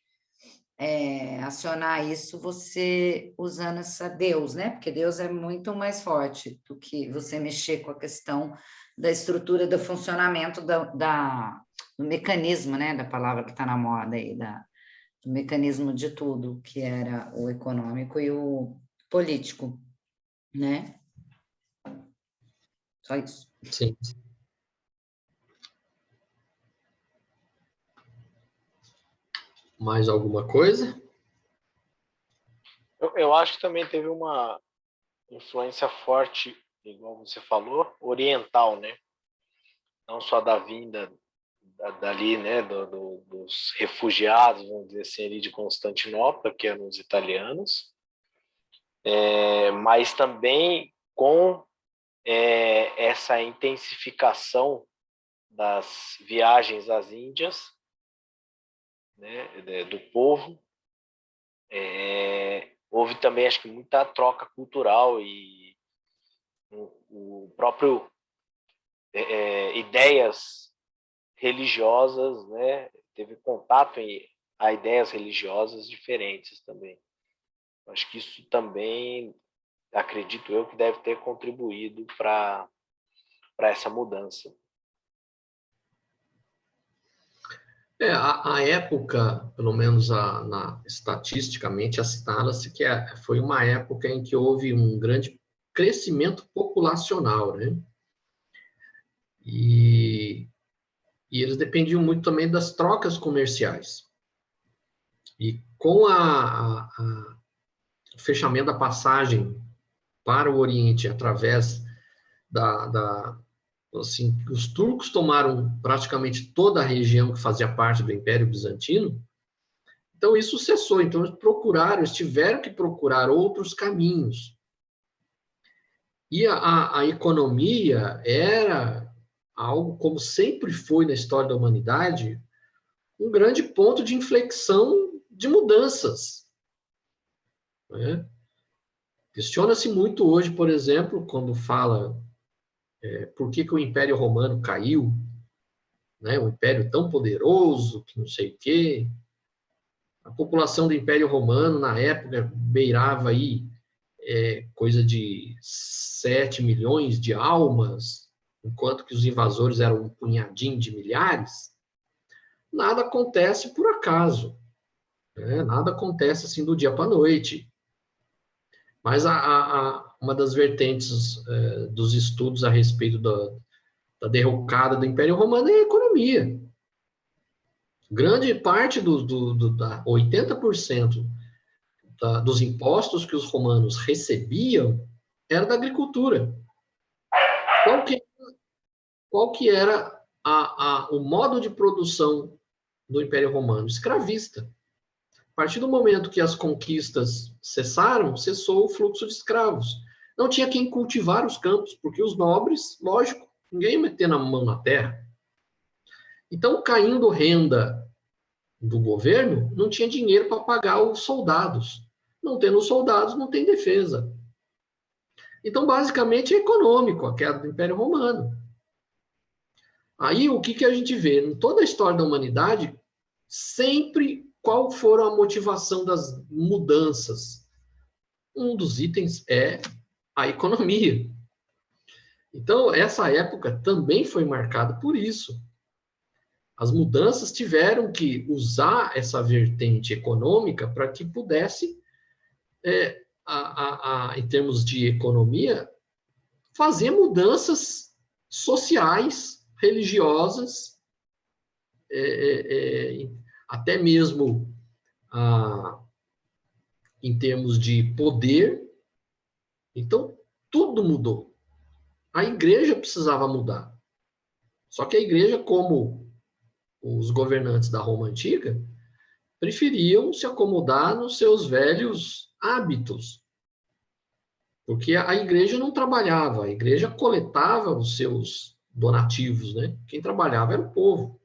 [SPEAKER 5] acionar isso, você usando essa Deus, né, porque Deus é muito mais forte do que você mexer com a questão da estrutura, do funcionamento do mecanismo, né, da palavra que está na moda aí, do mecanismo de tudo, que era o econômico e o político, né? Só isso.
[SPEAKER 3] Sim. Mais alguma coisa?
[SPEAKER 6] Eu acho que também teve uma influência forte, igual você falou, oriental, né? Não só da vinda dali, né, dos refugiados, vamos dizer assim, ali de Constantinopla, que eram os italianos, mas também com essa intensificação das viagens às Índias, né, do povo, houve também, acho que, muita troca cultural e o próprio ideias religiosas, né, teve contato a ideias religiosas diferentes também. Acho que isso também, acredito eu, que deve ter contribuído para essa mudança.
[SPEAKER 3] A época, pelo menos estatisticamente, assinala-se que foi uma época em que houve um grande crescimento populacional, né? E eles dependiam muito também das trocas comerciais. E com o fechamento da passagem para o Oriente através assim, os turcos tomaram praticamente toda a região que fazia parte do Império Bizantino, então isso cessou. Então eles tiveram que procurar outros caminhos. E a economia era algo, como sempre foi na história da humanidade, um grande ponto de inflexão de mudanças. Né? Questiona-se muito hoje, por exemplo, quando fala por que o Império Romano caiu, né? Um império tão poderoso, que não sei o quê. A população do Império Romano, na época, beirava aí coisa de 7 milhões de almas, enquanto que os invasores eram um punhadinho de milhares. Nada acontece por acaso. Né? Nada acontece assim do dia para a noite. Mas uma das vertentes dos estudos a respeito da derrocada do Império Romano é a economia. Grande parte 80% dos impostos que os romanos recebiam era da agricultura. Qual que era o modo de produção do Império Romano? Escravista. A partir do momento que as conquistas cessaram, cessou o fluxo de escravos. Não tinha quem cultivar os campos, porque os nobres, lógico, ninguém ia meter na mão na terra. Então, caindo renda do governo, não tinha dinheiro para pagar os soldados. Não tendo soldados, não tem defesa. Então, basicamente, é econômico a queda do Império Romano. Aí, o que a gente vê? Em toda a história da humanidade, sempre qual foram a motivação das mudanças? um dos itens é a economia. Então, essa época também foi marcada por isso. As mudanças tiveram que usar essa vertente econômica para que pudesse, em termos de economia, fazer mudanças sociais, religiosas, até mesmo em termos de poder. Então, tudo mudou. A igreja precisava mudar. Só que a igreja, como os governantes da Roma Antiga, preferiam se acomodar nos seus velhos hábitos. Porque a igreja não trabalhava, a igreja coletava os seus donativos, né? Quem trabalhava era o povo.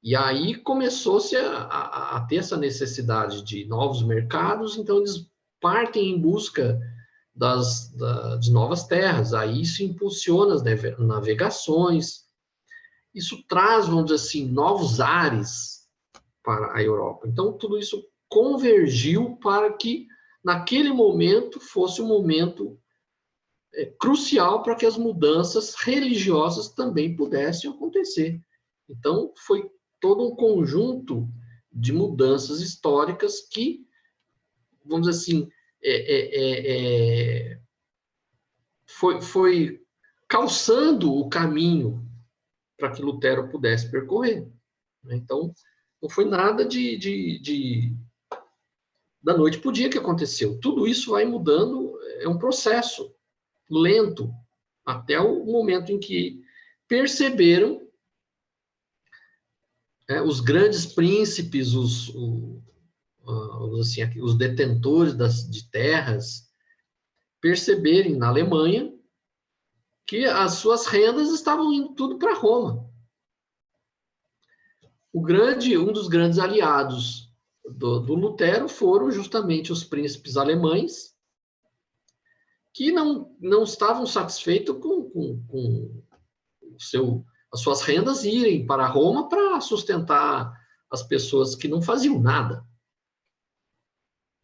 [SPEAKER 3] E aí começou-se a ter essa necessidade de novos mercados, então eles partem em busca de novas terras. Aí isso impulsiona as navegações, isso traz, vamos dizer assim, novos ares para a Europa. Então, tudo isso convergiu para que, naquele momento, fosse um momento crucial para que as mudanças religiosas também pudessem acontecer. Então, foi todo um conjunto de mudanças históricas que, vamos dizer assim, foi calçando o caminho para que Lutero pudesse percorrer. Então, não foi nada da noite para o dia que aconteceu. Tudo isso vai mudando, é um processo lento, até o momento em que perceberam os grandes príncipes, os detentores de terras, perceberem na Alemanha que as suas rendas estavam indo tudo para Roma. Um dos grandes aliados do Lutero foram justamente os príncipes alemães, que não estavam satisfeitos com as suas rendas irem para Roma para sustentar as pessoas que não faziam nada.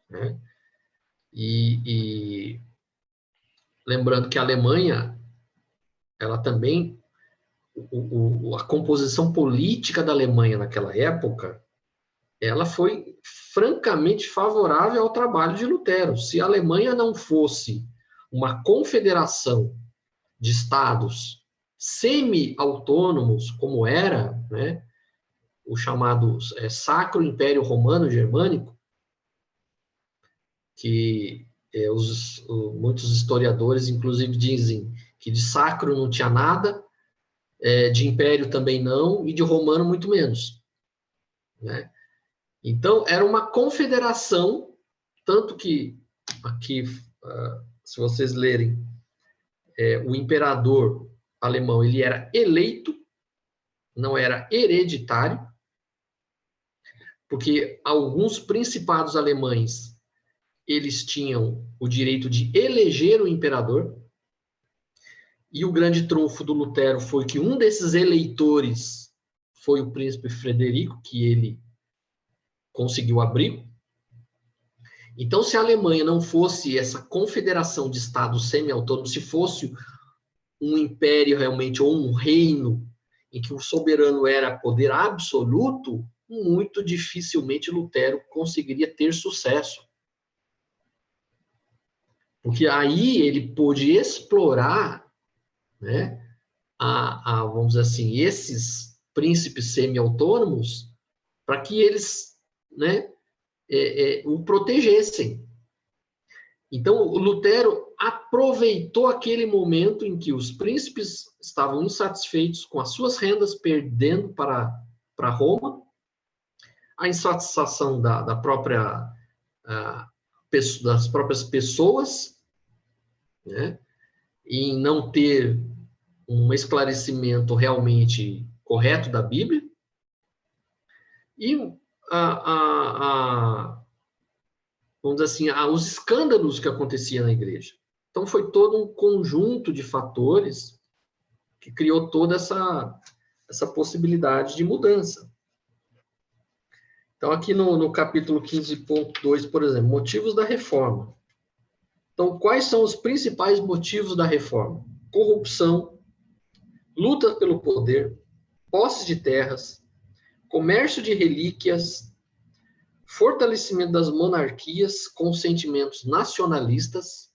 [SPEAKER 3] Né? E lembrando que a Alemanha, ela também, a composição política da Alemanha naquela época, ela foi francamente favorável ao trabalho de Lutero. Se a Alemanha não fosse uma confederação de estados semi-autônomos, como era, né, o chamado Sacro Império Romano Germânico, que muitos historiadores, inclusive, dizem que de sacro não tinha nada, de império também não, e de romano muito menos. Né? Então, era uma confederação, tanto que, aqui, se vocês lerem, o imperador alemão, ele era eleito, não era hereditário, porque alguns principados alemães, eles tinham o direito de eleger o imperador, e o grande trunfo do Lutero foi que um desses eleitores foi o príncipe Frederico, que ele conseguiu abrigo. Então, se a Alemanha não fosse essa confederação de estados semi-autônomos, se fosse um império realmente, ou um reino, em que o soberano era poder absoluto, muito dificilmente Lutero conseguiria ter sucesso. Porque aí ele pôde explorar, né, vamos dizer assim, esses príncipes semi-autônomos para que eles, né, o protegessem. Então, o Lutero aproveitou aquele momento em que os príncipes estavam insatisfeitos com as suas rendas, perdendo para Roma, a insatisfação das próprias pessoas, né, em não ter um esclarecimento realmente correto da Bíblia, e vamos dizer assim, os escândalos que aconteciam na igreja. Então, foi todo um conjunto de fatores que criou toda essa possibilidade de mudança. Então, aqui no capítulo 15.2, por exemplo, motivos da reforma. Então, quais são os principais motivos da reforma? Corrupção, luta pelo poder, posse de terras, comércio de relíquias, fortalecimento das monarquias com sentimentos nacionalistas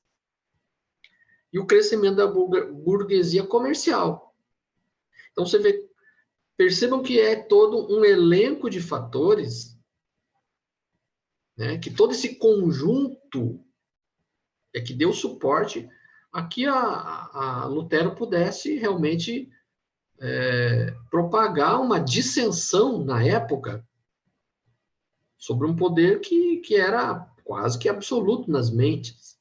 [SPEAKER 3] e o crescimento da burguesia comercial. Então, você vê, percebam que é todo um elenco de fatores, né, que todo esse conjunto é que deu suporte a que a Lutero pudesse realmente propagar uma dissensão na época sobre um poder que era quase que absoluto nas mentes.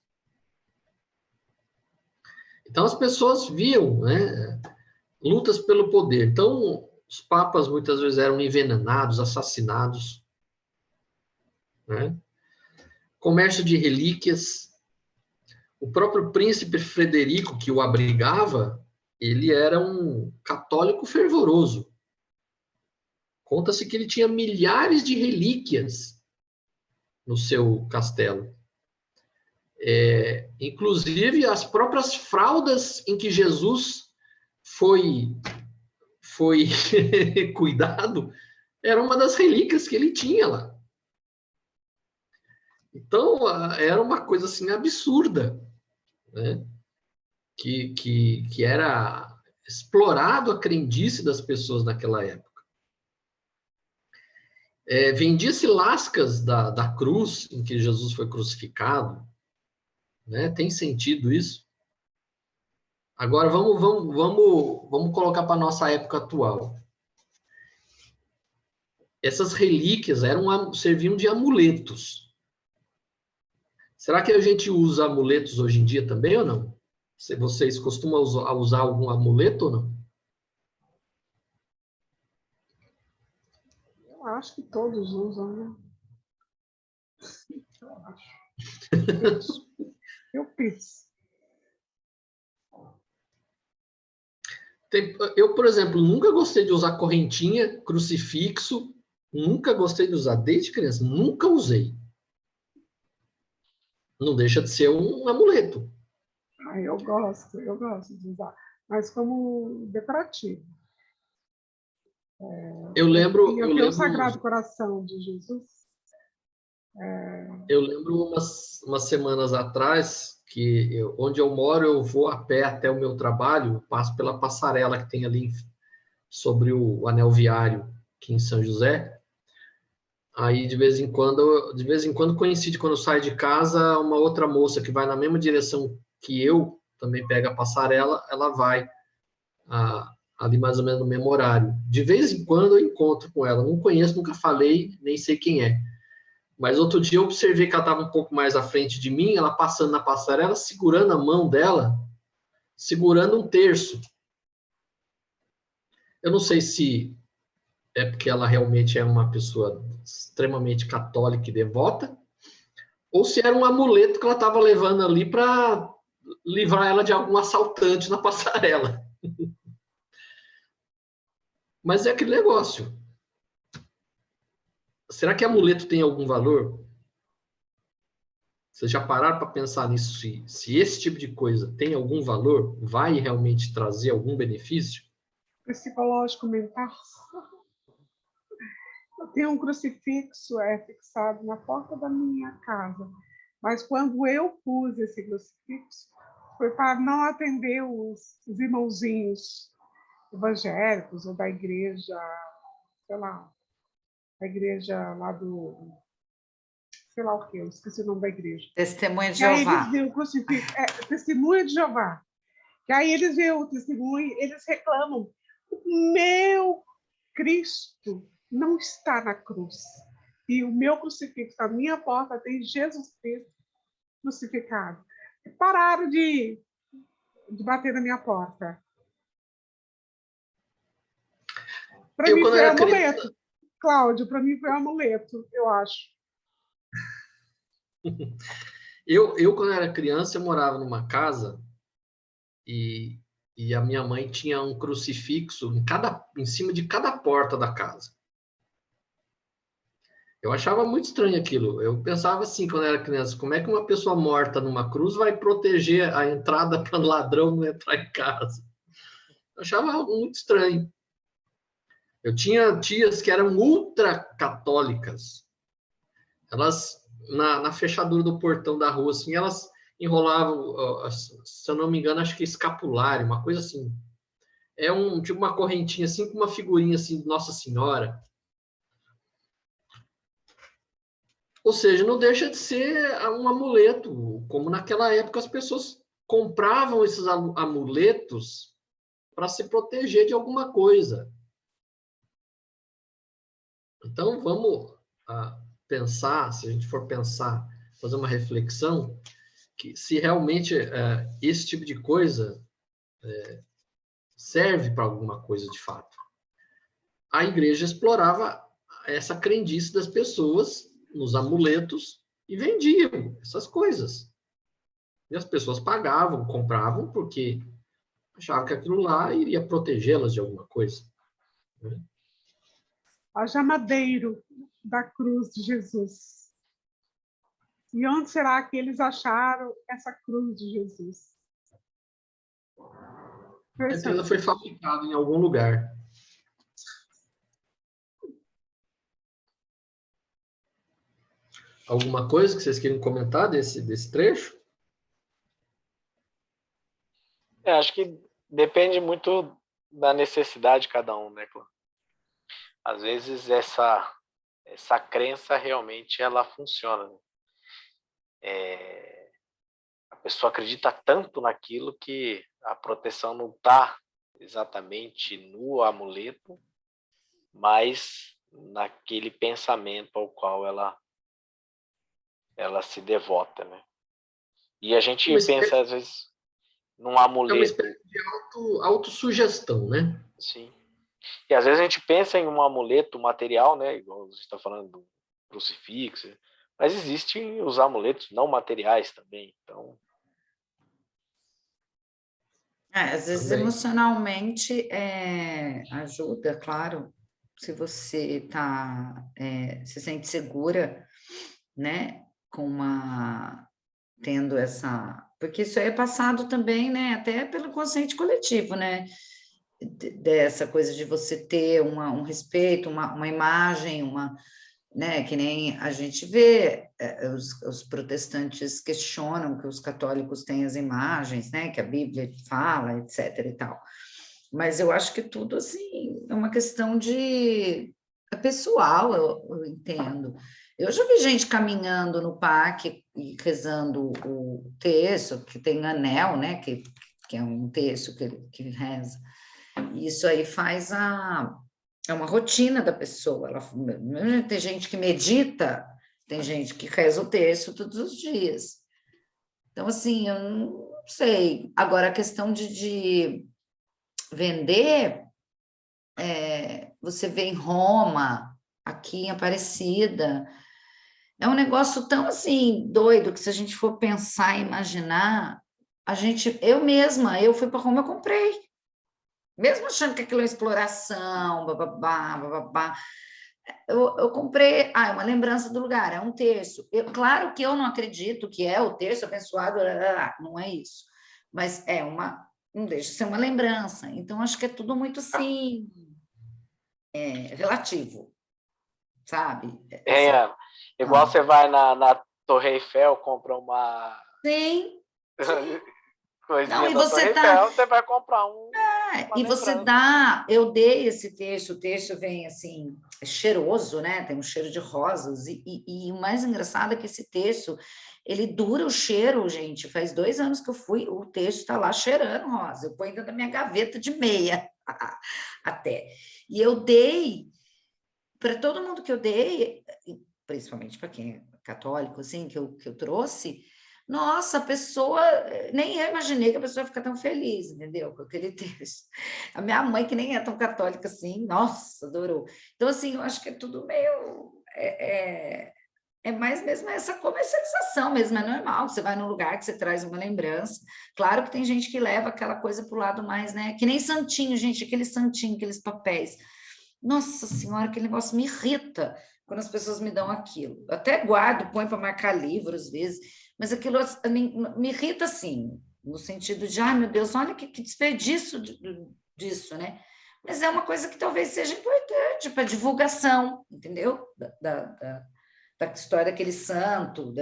[SPEAKER 3] Então, as pessoas viam, né, lutas pelo poder. Então, os papas muitas vezes eram envenenados, assassinados, né? Comércio de relíquias. O próprio príncipe Frederico, que o abrigava, ele era um católico fervoroso. Conta-se que ele tinha milhares de relíquias no seu castelo. Inclusive, as próprias fraldas em que Jesus foi cuidado era uma das relíquias que ele tinha lá. Então, era uma coisa assim absurda, né? Que era explorado a crendice das pessoas naquela época. Vendia-se lascas da cruz em que Jesus foi crucificado, né? Tem sentido isso? Agora, vamos colocar para a nossa época atual. Essas relíquias serviam de amuletos. Será que a gente usa amuletos hoje em dia também ou não? Vocês costumam usar algum amuleto ou não?
[SPEAKER 4] Eu acho que todos usam, né? Eu acho. Eu fiz.
[SPEAKER 3] Eu, por exemplo, nunca gostei de usar correntinha, crucifixo, nunca gostei de usar desde criança, nunca usei. Não deixa de ser um amuleto.
[SPEAKER 4] Eu gosto de usar, mas como decorativo.
[SPEAKER 3] Eu lembro
[SPEAKER 4] o Sagrado Coração de Jesus.
[SPEAKER 3] Eu lembro umas semanas atrás que onde eu moro, eu vou a pé até o meu trabalho, passo pela passarela que tem ali sobre o anel viário aqui em São José. Aí de vez em quando coincide quando eu saio de casa, uma outra moça que vai na mesma direção que eu, também pega a passarela, ela vai ali mais ou menos no mesmo horário. De vez em quando eu encontro com ela, não conheço, nunca falei, nem sei quem é. Mas outro dia eu observei que ela estava um pouco mais à frente de mim, ela passando na passarela, segurando a mão dela, segurando um terço. Eu não sei se é porque ela realmente é uma pessoa extremamente católica e devota, ou se era um amuleto que ela estava levando ali para livrar ela de algum assaltante na passarela. Mas é aquele negócio. Será que amuleto tem algum valor? Vocês já pararam para pensar nisso? Se esse tipo de coisa tem algum valor, vai realmente trazer algum benefício?
[SPEAKER 4] Psicológico, mental. Eu tenho um crucifixo fixado na porta da minha casa, mas quando eu pus esse crucifixo, foi para não atender os irmãozinhos evangélicos ou da igreja, sei lá, da igreja lá do, sei lá o que, eu esqueci o nome da igreja.
[SPEAKER 5] Testemunha de
[SPEAKER 4] E aí
[SPEAKER 5] Jeová.
[SPEAKER 4] eles viram o crucifixo, Testemunha de Jeová. E aí eles viram o testemunho, eles reclamam, o meu Cristo não está na cruz. E o meu crucifixo, a minha porta tem Jesus Cristo crucificado. E pararam de bater na minha porta. Para mim foi amuleto. Cláudio, para mim foi amuleto, eu acho.
[SPEAKER 3] Eu, quando era criança, eu morava numa casa e a minha mãe tinha um crucifixo em cima de cada porta da casa. Eu achava muito estranho aquilo. Eu pensava assim, quando eu era criança, como é que uma pessoa morta numa cruz vai proteger a entrada para ladrão não entrar em casa? Eu achava algo muito estranho. Eu tinha tias que eram ultra católicas. Elas, na fechadura do portão da rua, assim, elas enrolavam, se eu não me engano, acho que escapulário, uma coisa assim. Tipo uma correntinha assim, com uma figurinha assim de Nossa Senhora. Ou seja, não deixa de ser um amuleto, como naquela época as pessoas compravam esses amuletos para se proteger de alguma coisa. Então, vamos pensar, se a gente for pensar, fazer uma reflexão, que se realmente esse tipo de coisa serve para alguma coisa de fato. A igreja explorava essa crendice das pessoas nos amuletos e vendiam essas coisas. E as pessoas pagavam, compravam, porque achavam que aquilo lá iria protegê-las de alguma coisa. Né?
[SPEAKER 4] Haja madeiro da cruz de Jesus. E onde será que eles acharam essa cruz de Jesus?
[SPEAKER 3] Com certeza foi fabricado em algum lugar. Alguma coisa que vocês queiram comentar desse trecho?
[SPEAKER 6] Acho que depende muito da necessidade de cada um, né, Cláudio? Às vezes essa crença realmente ela funciona. Né? A pessoa acredita tanto naquilo que a proteção não está exatamente no amuleto, mas naquele pensamento ao qual ela se devota, né? E a gente pensa, às vezes, num amuleto.
[SPEAKER 3] É uma espécie de autossugestão, né?
[SPEAKER 6] Sim. E às vezes a gente pensa em um amuleto material, né? Igual você está falando do crucifixo, mas existem os amuletos não materiais também. Então,
[SPEAKER 5] às vezes
[SPEAKER 3] também.
[SPEAKER 5] emocionalmente ajuda, claro, se você se sente segura, né, tendo essa, porque isso aí é passado também, né, até pelo consciente coletivo, né, dessa coisa de você ter um respeito, uma imagem, né, que nem a gente vê, os protestantes questionam que os católicos têm as imagens, né, que a Bíblia fala, etc. e tal. Mas eu acho que tudo, assim, é uma questão pessoal, eu entendo. Eu já vi gente caminhando no parque e rezando o terço, que tem anel, né, que é um terço que reza. E isso aí faz é uma rotina da pessoa. Tem gente que medita, tem gente que reza o terço todos os dias. Então, assim, eu não sei. Agora, a questão de vender, você vê em Roma, aqui em Aparecida, é um negócio tão, assim, doido, que se a gente for pensar e imaginar, eu fui para Roma, eu comprei. Mesmo achando que aquilo é exploração, bababá, bababá, eu comprei, é uma lembrança do lugar, é um terço. Claro que eu não acredito que é o terço abençoado, não é isso. Mas não deixa de ser uma lembrança. Então, acho que é tudo muito, assim, relativo, sabe?
[SPEAKER 6] Igual você vai na Torre Eiffel, compra uma...
[SPEAKER 5] Sim.
[SPEAKER 6] coisinha da Torre Eiffel, você vai comprar
[SPEAKER 5] e você eu dei esse texto, o texto vem assim, cheiroso, né? Tem um cheiro de rosas, e o mais engraçado é que esse texto, ele dura o cheiro, gente. Faz 2 anos que eu fui, o texto está lá cheirando rosa. Eu ponho dentro da minha gaveta de meia, até. E eu dei, para todo mundo que eu dei, principalmente para quem é católico, assim, que eu trouxe. Nossa, a pessoa, nem eu imaginei que a pessoa ia ficar tão feliz, entendeu? Com aquele texto. A minha mãe, que nem é tão católica assim, nossa, adorou. Então, assim, eu acho que é tudo meio... É mais mesmo essa comercialização mesmo, é normal. Você vai num lugar que você traz uma lembrança. Claro que tem gente que leva aquela coisa para o lado mais, né? Que nem santinho, gente, aquele santinho, aqueles papéis. Nossa Senhora, aquele negócio me irrita. quando as pessoas me dão aquilo. Eu até guardo, põe para marcar livro às vezes, mas aquilo me irrita assim, no sentido de, ai meu Deus, olha que desperdício disso, né? Mas é uma coisa que talvez seja importante para divulgação, entendeu? Da história daquele santo,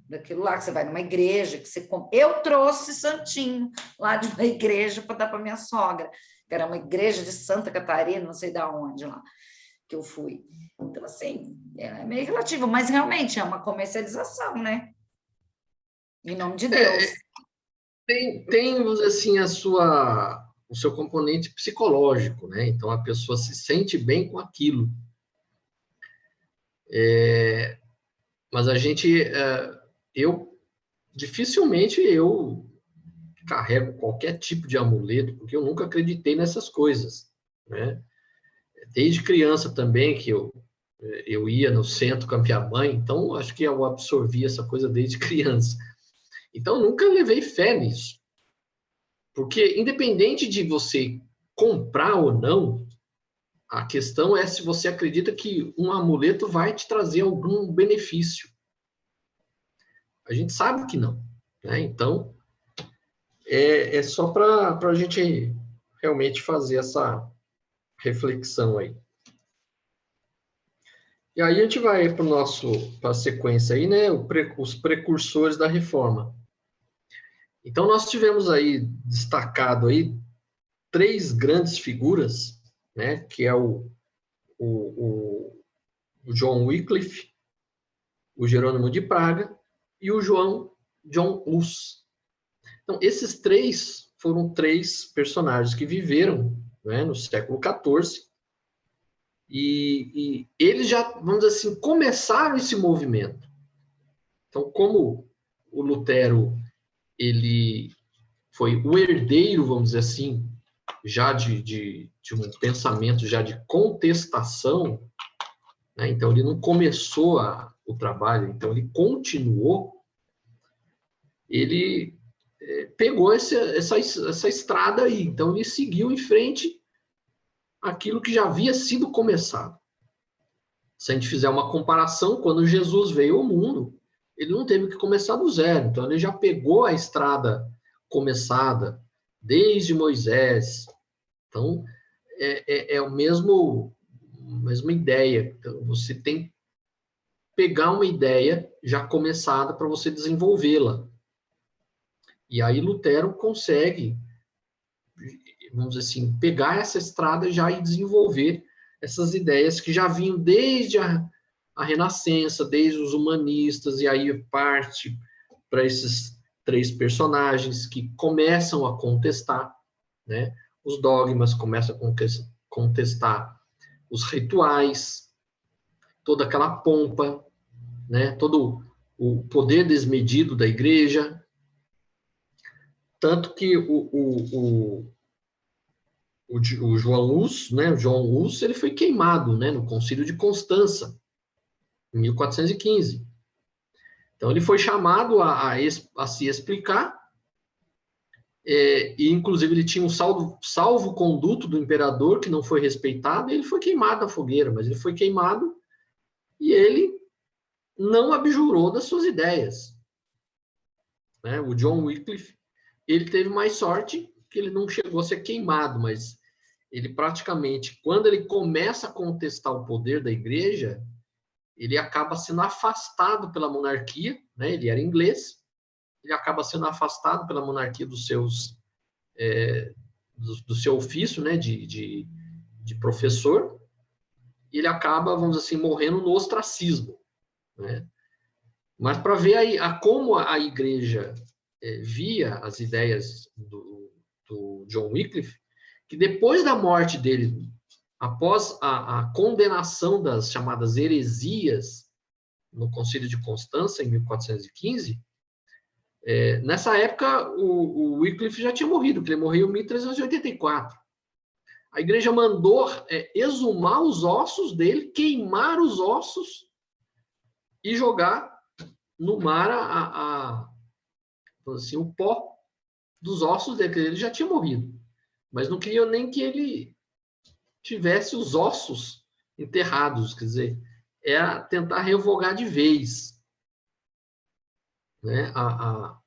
[SPEAKER 5] daquilo lá, que você vai numa igreja, que você... Eu trouxe santinho lá de uma igreja para dar para minha sogra, que era uma igreja de Santa Catarina, não sei de onde lá, que eu fui. Então, assim, é meio relativo, mas realmente é uma comercialização, né? Em nome de Deus.
[SPEAKER 3] Tem, vamos dizer assim, o seu componente psicológico, né? Então, a pessoa se sente bem com aquilo. Mas dificilmente eu carrego qualquer tipo de amuleto, porque eu nunca acreditei nessas coisas, né? Desde criança também, que eu ia no centro com a minha mãe, então acho que eu absorvi essa coisa desde criança. Então, nunca levei fé nisso. Porque, independente de você comprar ou não, a questão é se você acredita que um amuleto vai te trazer algum benefício. A gente sabe que não, né? Então, é só para a gente realmente fazer essa reflexão aí. E aí a gente vai para a sequência aí, né? Os precursores da reforma. Então, nós tivemos aí destacado aí 3 grandes figuras, né? Que é o John Wycliffe, o Jerônimo de Praga e o John Hus. Então, esses 3 foram 3 personagens que viveram, né, no século XIV, e eles já, vamos dizer assim, começaram esse movimento. Então, como o Lutero, ele foi o herdeiro, vamos dizer assim, já de um pensamento já de contestação, né? Então ele não começou o trabalho, então ele continuou, ele pegou essa estrada aí, então ele seguiu em frente aquilo que já havia sido começado. Se a gente fizer uma comparação, quando Jesus veio ao mundo, ele não teve que começar do zero, então ele já pegou a estrada começada desde Moisés. Então, é a mesma ideia. Então, você tem que pegar uma ideia já começada para você desenvolvê-la. E aí Lutero consegue, vamos dizer assim, pegar essa estrada já e desenvolver essas ideias que já vinham desde a Renascença, desde os humanistas, e aí parte para esses 3 personagens que começam a contestar, né? Os dogmas, começam a contestar os rituais, toda aquela pompa, né? Todo o poder desmedido da igreja. Tanto que o João Hus, né? O John Hus, ele foi queimado, né? No Concílio de Constança, em 1415. Então, ele foi chamado a se explicar, e, inclusive, ele tinha um salvo-conduto do imperador que não foi respeitado, e ele foi queimado na fogueira, mas ele foi queimado e ele não abjurou das suas ideias, né? O John Wycliffe, ele teve mais sorte, que ele não chegou a ser queimado, mas ele praticamente, quando ele começa a contestar o poder da igreja, ele acaba sendo afastado pela monarquia, né? Ele era inglês, ele acaba sendo afastado pela monarquia do seu ofício, né? de professor, e ele acaba, vamos dizer assim, morrendo no ostracismo, né? Mas para ver aí como a igreja via as ideias do John Wycliffe, que depois da morte dele, após a condenação das chamadas heresias no Concílio de Constança, em 1415, nessa época o Wycliffe já tinha morrido, porque ele morreu em 1384. A igreja mandou exumar os ossos dele, queimar os ossos e jogar no mar assim, o pó dos ossos dele, ele já tinha morrido. Mas não queriam nem que ele tivesse os ossos enterrados, quer dizer, é tentar revogar de vez, né, a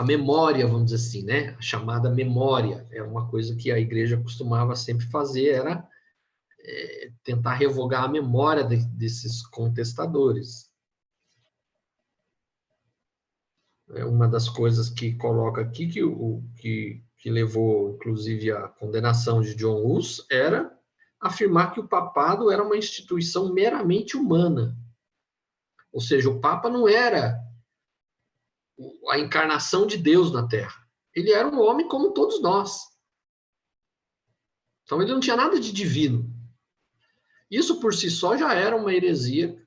[SPEAKER 3] memória, vamos dizer assim, né, a chamada memória. É uma coisa que a igreja costumava sempre fazer, era tentar revogar a memória desses contestadores. É uma das coisas que coloca aqui, que levou, inclusive, à condenação de John Hus, era afirmar que o papado era uma instituição meramente humana. Ou seja, o Papa não era a encarnação de Deus na Terra. Ele era um homem como todos nós. Então, ele não tinha nada de divino. Isso, por si só, já era uma heresia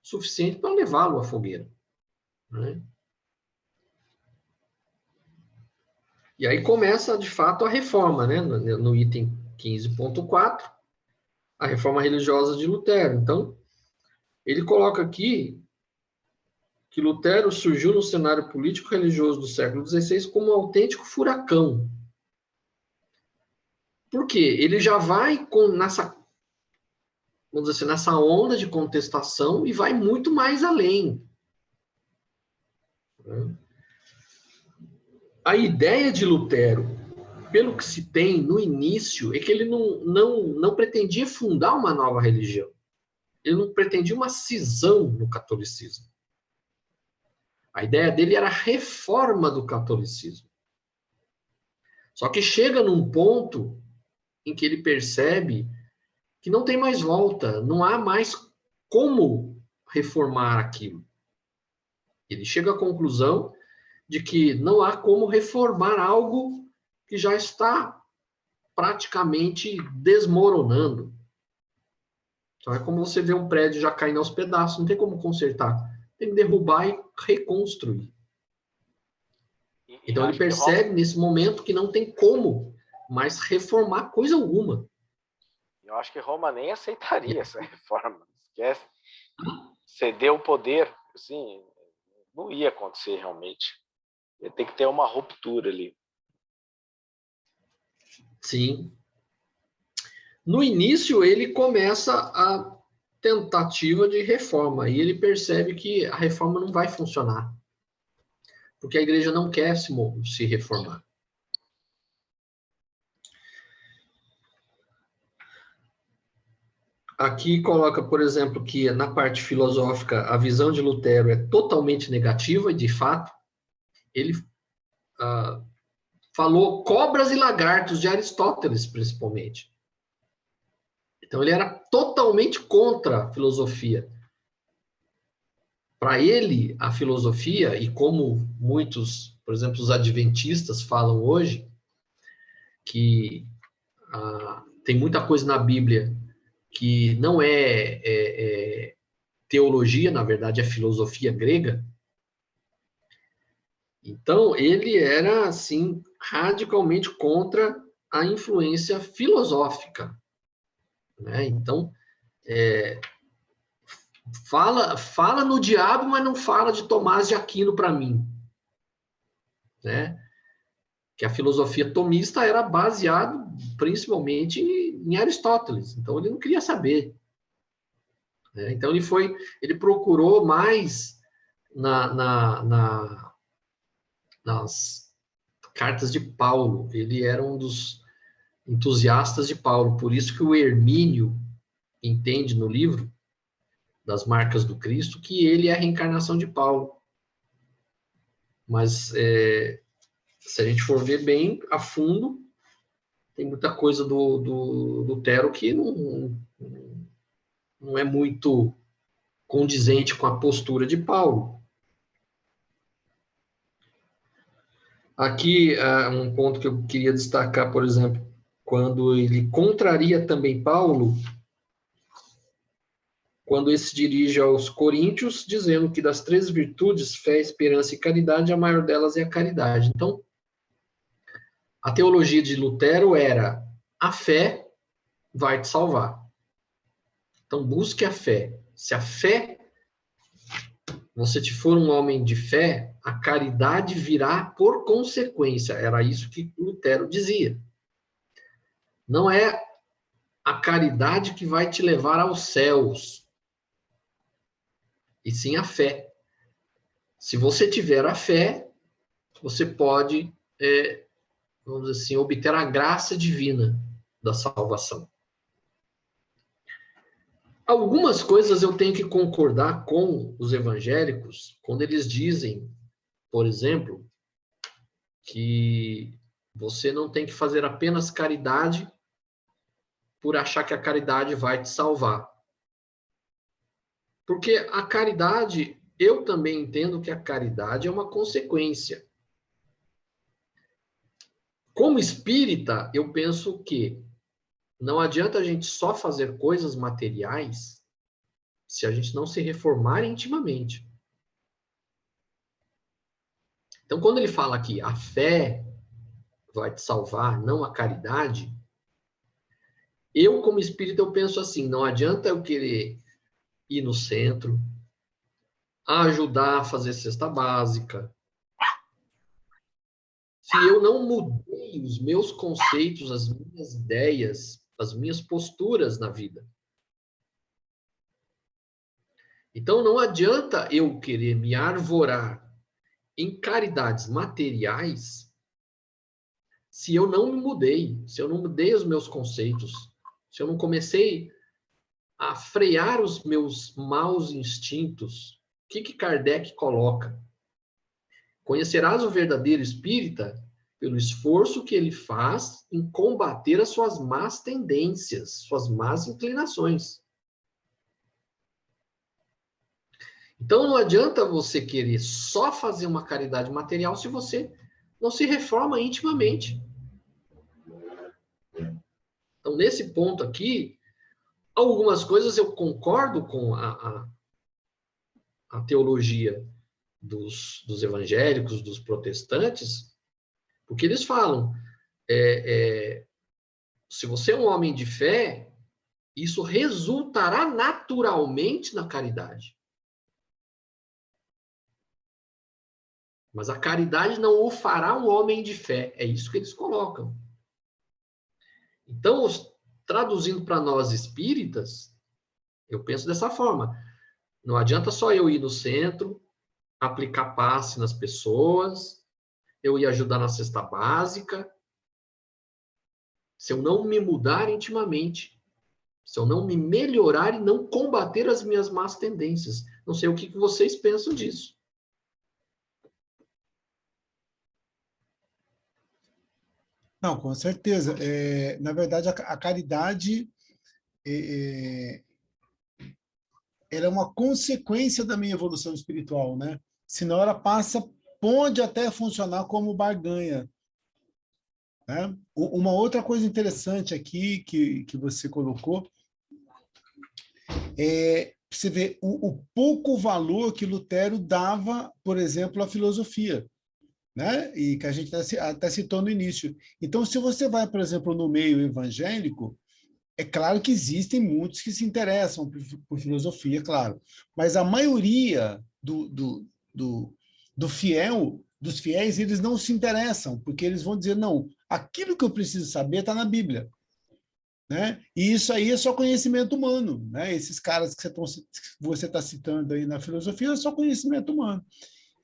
[SPEAKER 3] suficiente para levá-lo à fogueira, né? E aí começa, de fato, a reforma, né? No item 15.4, a reforma religiosa de Lutero. Então, ele coloca aqui que Lutero surgiu no cenário político-religioso do século XVI como um autêntico furacão. Por quê? Ele já vai nessa, vamos dizer assim, nessa onda de contestação e vai muito mais além. A ideia de Lutero, pelo que se tem no início, é que ele não pretendia fundar uma nova religião. Ele não pretendia uma cisão no catolicismo. A ideia dele era a reforma do catolicismo. Só que chega num ponto em que ele percebe que não tem mais volta, não há mais como reformar aquilo. Ele chega à conclusão de que não há como reformar algo que já está praticamente desmoronando. Então é como você vê um prédio já caindo aos pedaços, não tem como consertar. Tem que derrubar e reconstruir. Então ele percebe nesse momento que não tem como mais reformar coisa alguma.
[SPEAKER 6] Eu acho que Roma nem aceitaria essa reforma. Esquece. Ceder o poder, assim, não ia acontecer realmente. Ia ter que ter uma ruptura ali.
[SPEAKER 3] Sim. No início, ele começa a tentativa de reforma, e ele percebe que a reforma não vai funcionar, porque a igreja não quer se reformar. Aqui coloca, por exemplo, que na parte filosófica a visão de Lutero é totalmente negativa, e de fato, ele falou cobras e lagartos de Aristóteles, principalmente. Então, ele era totalmente contra a filosofia. Para ele, a filosofia, e como muitos, por exemplo, os adventistas falam hoje, que tem muita coisa na Bíblia que não é teologia, na verdade é filosofia grega. Então, ele era, assim, radicalmente contra a influência filosófica, né? Então, fala no diabo, mas não fala de Tomás de Aquino para mim, né? Que a filosofia tomista era baseada principalmente em Aristóteles, então ele não queria saber, né? Então ele procurou mais nas cartas de Paulo. Ele era um dos entusiastas de Paulo, por isso que o Hermínio entende no livro das Marcas do Cristo que ele é a reencarnação de Paulo. Mas se a gente for ver bem a fundo, tem muita coisa do Lutero que não é muito condizente com a postura de Paulo. Aqui, um ponto que eu queria destacar, por exemplo, quando ele contraria também Paulo, quando esse se dirige aos Coríntios, dizendo que das 3 virtudes, fé, esperança e caridade, a maior delas é a caridade. Então, a teologia de Lutero era: a fé vai te salvar. Então, busque a fé. Se a fé, você te for um homem de fé, a caridade virá por consequência. Era isso que Lutero dizia. Não é a caridade que vai te levar aos céus, e sim a fé. Se você tiver a fé, você pode, vamos dizer assim, obter a graça divina da salvação. Algumas coisas eu tenho que concordar com os evangélicos quando eles dizem, por exemplo, que você não tem que fazer apenas caridade por achar que a caridade vai te salvar. Porque a caridade, eu também entendo que a caridade é uma consequência. Como espírita, eu penso que não adianta a gente só fazer coisas materiais se a gente não se reformar intimamente. Então, quando ele fala que a fé vai te salvar, não a caridade, eu, como espírita, eu penso assim, não adianta eu querer ir no centro, ajudar a fazer cesta básica, se eu não mudei os meus conceitos, as minhas ideias, as minhas posturas na vida. Então, não adianta eu querer me arvorar em caridades materiais se eu não me mudei, se eu não mudei os meus conceitos, se eu não comecei a frear os meus maus instintos. O que Kardec coloca? Conhecerás o verdadeiro espírita pelo esforço que ele faz em combater as suas más tendências, suas más inclinações. Então, não adianta você querer só fazer uma caridade material se você não se reforma intimamente. Então, nesse ponto aqui, algumas coisas eu concordo com a teologia dos evangélicos, dos protestantes, porque eles falam, se você é um homem de fé, isso resultará naturalmente na caridade. Mas a caridade não o fará um homem de fé. É isso que eles colocam. Então, traduzindo para nós espíritas, eu penso dessa forma. Não adianta só eu ir no centro, aplicar passe nas pessoas, eu ir ajudar na cesta básica, se eu não me mudar intimamente, se eu não me melhorar e não combater as minhas más tendências. Não sei o que vocês pensam disso.
[SPEAKER 1] Não, com certeza. Na verdade, a caridade ela é uma consequência da minha evolução espiritual, né? Senão ela pode até funcionar como barganha, né? Uma outra coisa interessante aqui que você colocou você vê o pouco valor que Lutero dava, por exemplo, à filosofia, né? E que a gente até citou no início. Então, se você vai, por exemplo, no meio evangélico, é claro que existem muitos que se interessam por filosofia, claro, mas a maioria dos fiéis, eles não se interessam, porque eles vão dizer, não, aquilo que eu preciso saber está na Bíblia. Né? E isso aí é só conhecimento humano. Né? Esses caras que você está citando aí na filosofia é só conhecimento humano.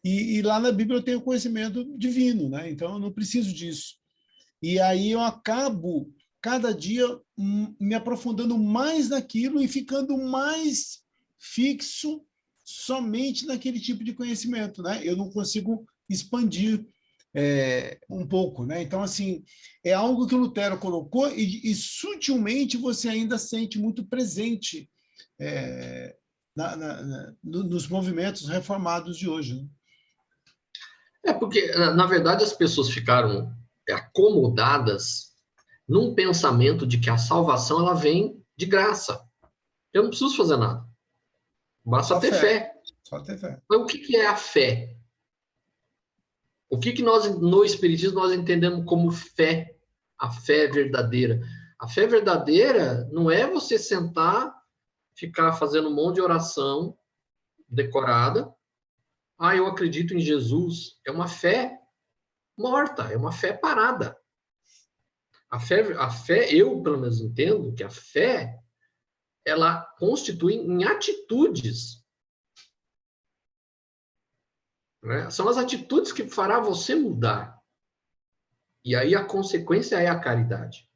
[SPEAKER 1] E lá na Bíblia eu tenho conhecimento divino, né? Então eu não preciso disso. E aí eu acabo, cada dia, me aprofundando mais naquilo e ficando mais fixo somente naquele tipo de conhecimento, né? Eu não consigo expandir um pouco, né? Então, assim, é algo que o Lutero colocou e sutilmente você ainda sente muito presente nos movimentos reformados de hoje.
[SPEAKER 3] Né? Porque, na verdade, as pessoas ficaram acomodadas num pensamento de que a salvação ela vem de graça. Eu não preciso fazer nada. Basta ter fé.
[SPEAKER 1] Só ter fé.
[SPEAKER 3] Mas o que é a fé? O que nós, no Espiritismo, nós entendemos como fé? A fé verdadeira. A fé verdadeira não é você sentar, ficar fazendo um monte de oração decorada. Ah, eu acredito em Jesus. É uma fé morta, é uma fé parada. A fé, eu pelo menos entendo que a fé, ela constitui em atitudes. Né? São as atitudes que fará você mudar. E aí a consequência é a caridade.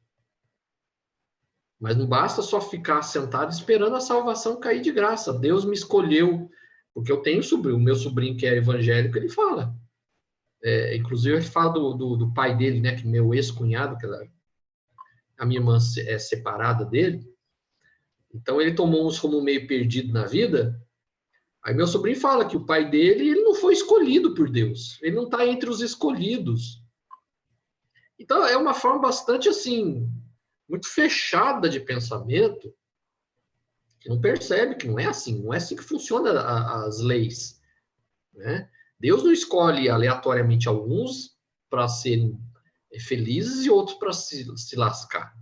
[SPEAKER 3] Mas não basta só ficar sentado esperando a salvação cair de graça. Deus me escolheu, porque eu tenho sobrinho, o meu sobrinho que é evangélico, ele fala. Inclusive, ele fala do pai dele, né, que meu ex-cunhado, que a minha irmã é separada dele. Então, ele tomou uns rumo meio perdido na vida. Aí meu sobrinho fala que o pai dele, ele não foi escolhido por Deus. Ele não está entre os escolhidos. Então, é uma forma bastante, assim, muito fechada de pensamento, que não percebe que não é assim que funcionam as leis, né? Deus não escolhe aleatoriamente alguns para serem felizes e outros para se lascar.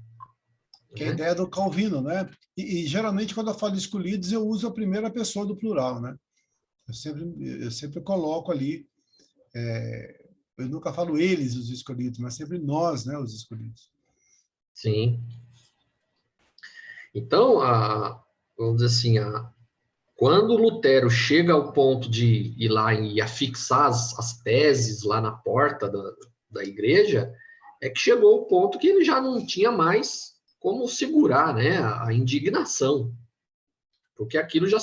[SPEAKER 1] Que é a ideia do Calvino, né? E geralmente, quando eu falo escolhidos, eu uso a primeira pessoa do plural, né? Eu sempre coloco ali, eu nunca falo eles, os escolhidos, mas sempre nós, né, os escolhidos.
[SPEAKER 3] Sim. Então, vamos dizer assim, quando Lutero chega ao ponto de ir lá e afixar as teses lá na porta da igreja, é que chegou o ponto que ele já não tinha mais como segurar, né, a indignação. Porque aquilo já...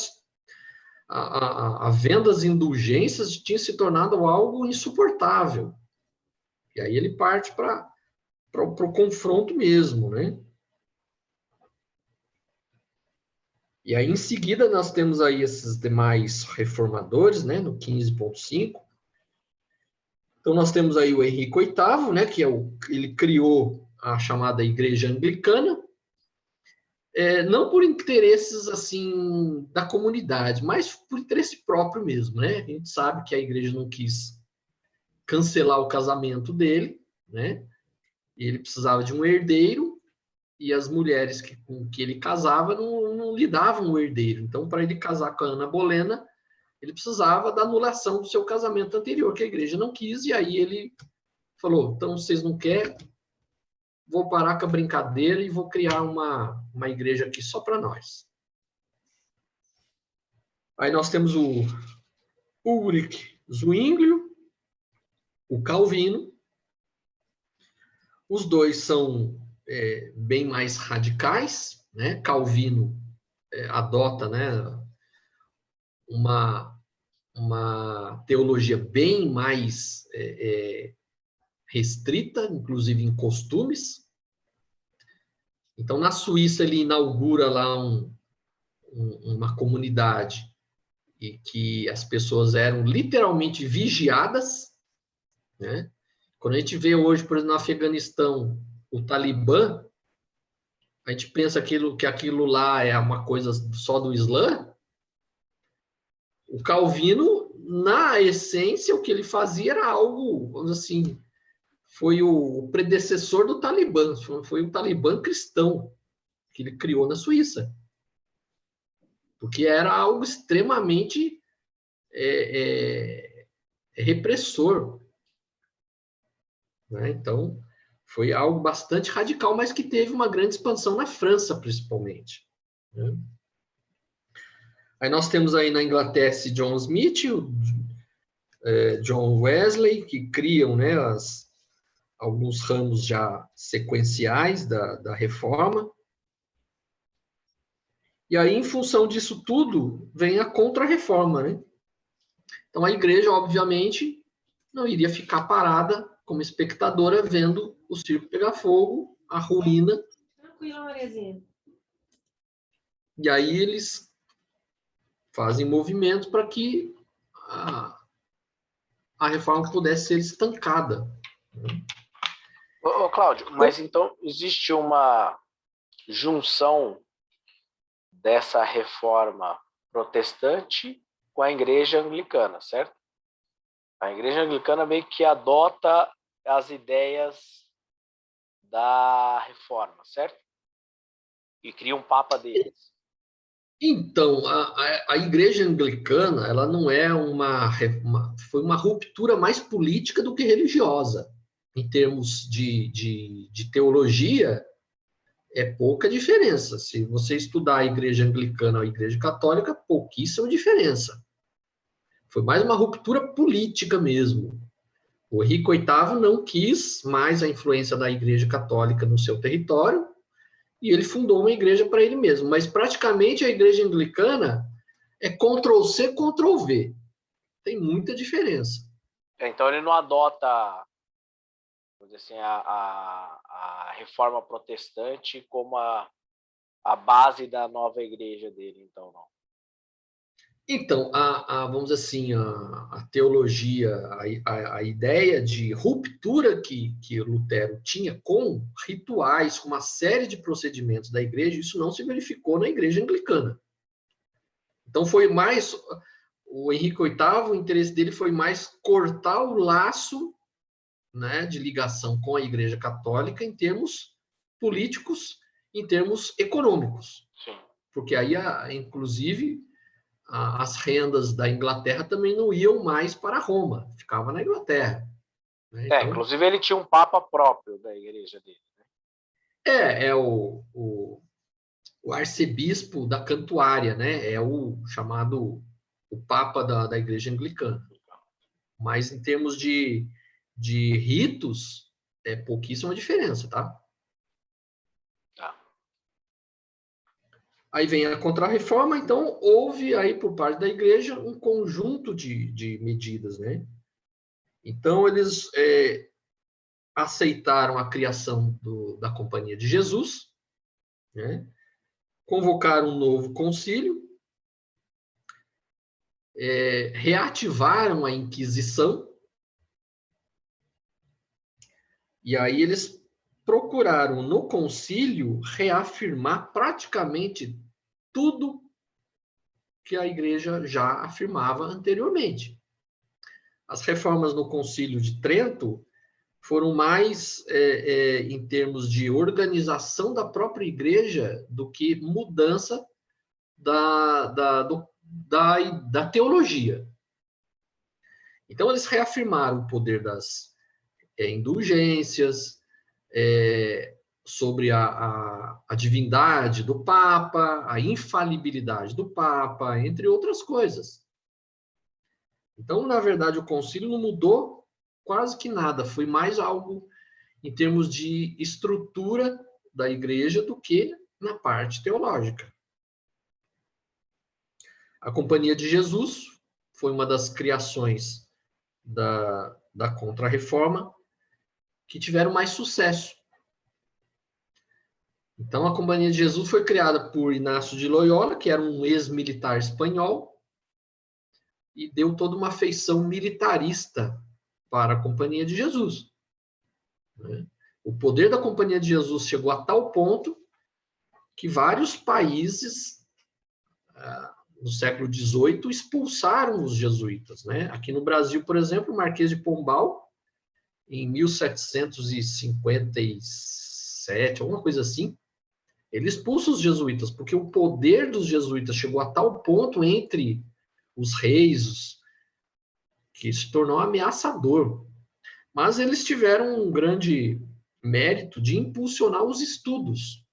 [SPEAKER 3] A venda das indulgências tinha se tornado algo insuportável. E aí ele parte para o confronto mesmo, né? E aí, em seguida, nós temos aí esses demais reformadores, né, no 15.5. Então, nós temos aí o Henrique VIII, né, que ele criou a chamada Igreja Anglicana, não por interesses, assim, da comunidade, mas por interesse próprio mesmo, né? A gente sabe que a igreja não quis cancelar o casamento dele, né? E ele precisava de um herdeiro, e as mulheres com que ele casava não lhe davam o herdeiro. Então, para ele casar com a Ana Bolena, ele precisava da anulação do seu casamento anterior, que a igreja não quis, e aí ele falou, então, vocês não querem, vou parar com a brincadeira e vou criar uma igreja aqui só para nós. Aí nós temos o Ulrich Zwinglio, o Calvino. Os dois são bem mais radicais, né? Calvino adota, né, uma teologia bem mais restrita, inclusive em costumes. Então, na Suíça, ele inaugura lá uma comunidade e que as pessoas eram literalmente vigiadas, né? Quando a gente vê hoje, por exemplo, no Afeganistão, o Talibã, a gente pensa que aquilo lá é uma coisa só do Islã. O Calvino, na essência, o que ele fazia era algo, vamos dizer assim, foi o predecessor do Talibã, foi o Talibã cristão que ele criou na Suíça. Porque era algo extremamente repressor. Né? Então, foi algo bastante radical, mas que teve uma grande expansão na França, principalmente. Né? Aí nós temos aí na Inglaterra John Smith, John Wesley, que criam, né, alguns ramos já sequenciais da reforma. E aí, em função disso tudo, vem a contra-reforma, né? Então, a igreja, obviamente, não iria ficar parada como espectadora vendo o circo pegar fogo, a ruína.
[SPEAKER 7] Tranquilo, Mariazinha.
[SPEAKER 3] E aí eles fazem movimentos para que a reforma pudesse ser estancada.
[SPEAKER 6] Ô, Cláudio, mas então existe uma junção dessa reforma protestante com a igreja anglicana, certo? A igreja anglicana meio que adota as ideias da reforma, certo? E cria um papa deles.
[SPEAKER 3] Então, a igreja anglicana, ela não é foi uma ruptura mais política do que religiosa. em termos de teologia, é pouca diferença. Se você estudar a igreja anglicana ou a igreja católica, pouquíssima diferença. Foi mais uma ruptura política mesmo. O Henrique VIII não quis mais a influência da igreja católica no seu território, e ele fundou uma igreja para ele mesmo. Mas praticamente a igreja anglicana é Ctrl+C, Ctrl+V. Tem muita diferença.
[SPEAKER 6] Então ele não adota, vamos dizer assim, a reforma protestante como a base da nova igreja dele, então não.
[SPEAKER 3] Então, vamos dizer assim, a teologia, a ideia de ruptura que Lutero tinha com rituais, com uma série de procedimentos da igreja, isso não se verificou na igreja anglicana. Então, foi mais... O Henrique VIII, o interesse dele foi mais cortar o laço, né, de ligação com a igreja católica em termos políticos, em termos econômicos.
[SPEAKER 6] Sim.
[SPEAKER 3] Porque aí, inclusive... as rendas da Inglaterra também não iam mais para Roma, ficava na Inglaterra. Né? Então,
[SPEAKER 6] inclusive ele tinha um papa próprio da igreja dele. Né?
[SPEAKER 3] É o arcebispo da Cantuária, né? É o chamado o papa da igreja anglicana. Mas em termos de ritos, é pouquíssima diferença, tá? Aí vem a Contra-Reforma, então houve aí por parte da igreja um conjunto de medidas, né? Então eles aceitaram a criação da Companhia de Jesus, né? Convocaram um novo concílio, reativaram a Inquisição, e aí eles procuraram no concílio reafirmar praticamente tudo que a igreja já afirmava anteriormente. As reformas no concílio de Trento foram mais em termos de organização da própria igreja do que mudança da teologia. Então, eles reafirmaram o poder das indulgências, sobre a divindade do Papa, a infalibilidade do Papa, entre outras coisas. Então, na verdade, o concílio não mudou quase que nada, foi mais algo em termos de estrutura da igreja do que na parte teológica. A Companhia de Jesus foi uma das criações da Contra-Reforma que tiveram mais sucesso. Então, a Companhia de Jesus foi criada por Inácio de Loyola, que era um ex-militar espanhol, e deu toda uma feição militarista para a Companhia de Jesus. O poder da Companhia de Jesus chegou a tal ponto que vários países no século XVIII expulsaram os jesuítas. Né? Aqui no Brasil, por exemplo, o Marquês de Pombal, em 1757, alguma coisa assim, ele expulsa os jesuítas, porque o poder dos jesuítas chegou a tal ponto entre os reis que se tornou ameaçador. Mas eles tiveram um grande mérito de impulsionar os estudos.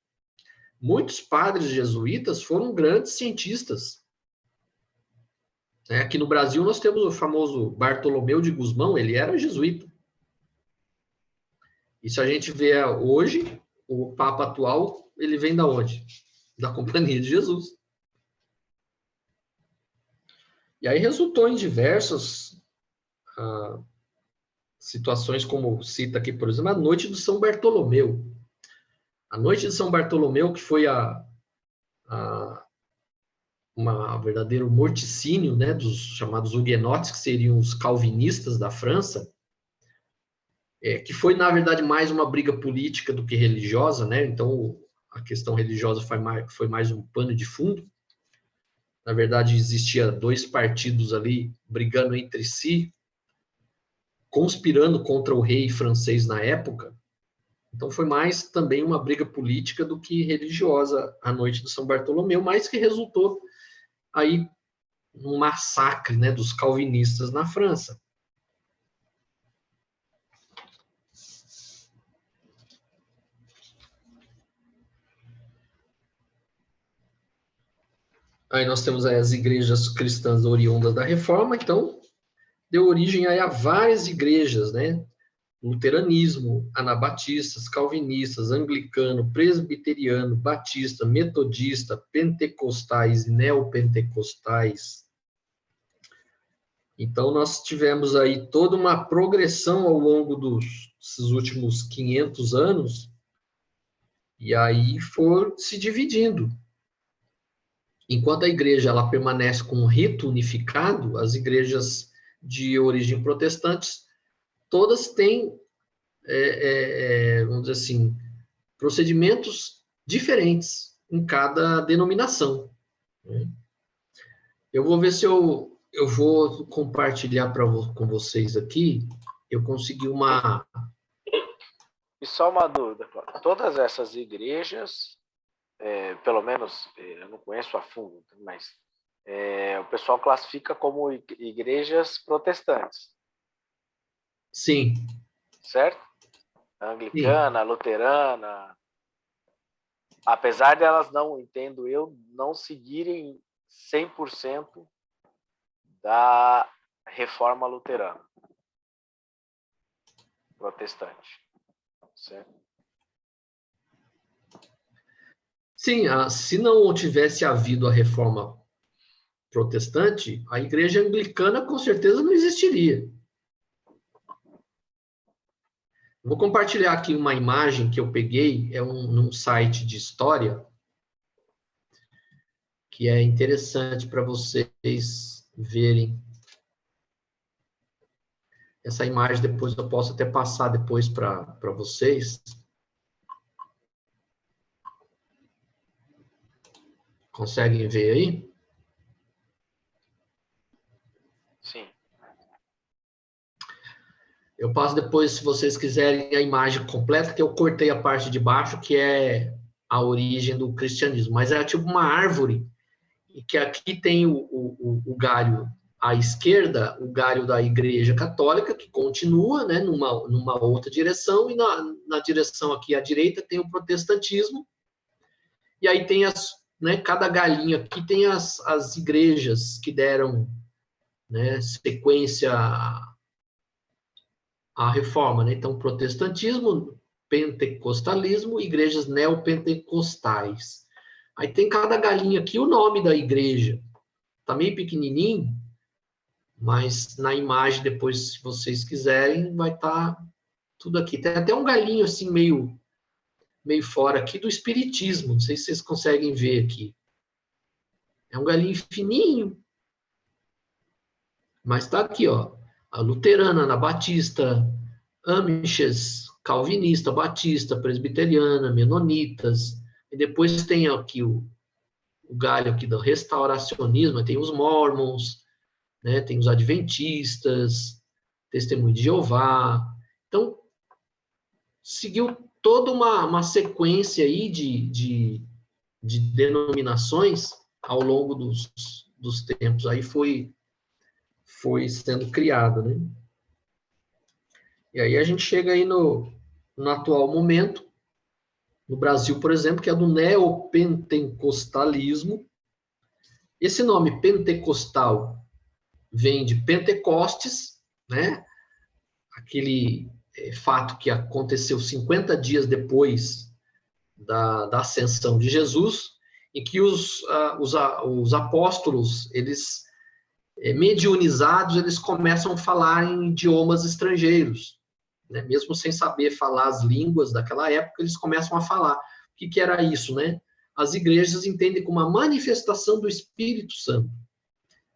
[SPEAKER 3] Muitos padres jesuítas foram grandes cientistas. Aqui no Brasil nós temos o famoso Bartolomeu de Gusmão, ele era jesuíta. E se a gente vê hoje, o Papa atual, ele vem da onde? Da Companhia de Jesus. E aí resultou em diversas situações, como cita aqui, por exemplo, a Noite de São Bartolomeu. A Noite de São Bartolomeu, que foi uma verdadeiro morticínio, né, dos chamados huguenotes, que seriam os calvinistas da França, que foi, na verdade, mais uma briga política do que religiosa, né? Então, a questão religiosa foi mais um pano de fundo. Na verdade, existia dois partidos ali brigando entre si, conspirando contra o rei francês na época. Então, foi mais também uma briga política do que religiosa a Noite de São Bartolomeu, mas que resultou aí num massacre, né, dos calvinistas na França. Aí nós temos aí as igrejas cristãs oriundas da Reforma, então deu origem aí a várias igrejas, né? Luteranismo, anabatistas, calvinistas, anglicano, presbiteriano, batista, metodista, pentecostais, neopentecostais. Então, nós tivemos aí toda uma progressão ao longo desses últimos 500 anos, e aí for se dividindo. Enquanto a igreja ela permanece com um rito unificado, as igrejas de origem protestantes, todas têm, vamos dizer assim, procedimentos diferentes em cada denominação. Eu vou ver se eu vou compartilhar com vocês aqui. Eu consegui uma...
[SPEAKER 6] E só uma dúvida, todas essas igrejas, pelo menos eu não conheço a fundo, mas o pessoal classifica como igrejas protestantes.
[SPEAKER 3] Sim.
[SPEAKER 6] Certo? Anglicana, sim. Luterana. Apesar de elas não, entendo eu, não seguirem 100% da reforma luterana. Protestante. Certo?
[SPEAKER 3] Sim, se não tivesse havido a reforma protestante, a igreja anglicana com certeza não existiria. Vou compartilhar aqui uma imagem que eu peguei, num site de história, que é interessante para vocês verem. Essa imagem depois eu posso até passar depois para vocês. Conseguem ver aí?
[SPEAKER 6] Sim.
[SPEAKER 3] Eu passo depois, se vocês quiserem, a imagem completa, que eu cortei a parte de baixo, que é a origem do cristianismo. Mas é tipo uma árvore, e que aqui tem o galho à esquerda, o galho da Igreja Católica, que continua, né, numa outra direção, e na direção aqui à direita tem o protestantismo, e aí tem cada galhinho aqui tem as igrejas que deram, né, sequência à reforma, né? Então, protestantismo, pentecostalismo, igrejas neopentecostais. Aí tem cada galinha aqui o nome da igreja. Tá meio pequenininho, mas na imagem depois, se vocês quiserem, vai estar tudo aqui. Tem até um galinho assim meio fora aqui do espiritismo. Não sei se vocês conseguem ver aqui. É um galinho fininho, mas tá aqui, ó. A luterana, anabatista, amiches, calvinista, batista, presbiteriana, menonitas. E depois tem aqui o galho aqui do restauracionismo, tem os mormons, né, tem os adventistas, testemunho de Jeová. Então, seguiu toda uma sequência aí de denominações ao longo dos tempos. Aí foi sendo criado, né? E aí a gente chega aí no atual momento, no Brasil, por exemplo, que é do neopentecostalismo. Esse nome pentecostal vem de Pentecostes, né? Aquele fato que aconteceu 50 dias depois da ascensão de Jesus, em que os apóstolos, eles mediunizados, eles começam a falar em idiomas estrangeiros, né? Mesmo sem saber falar as línguas daquela época, eles começam a falar. O que era isso, né? As igrejas entendem como uma manifestação do Espírito Santo,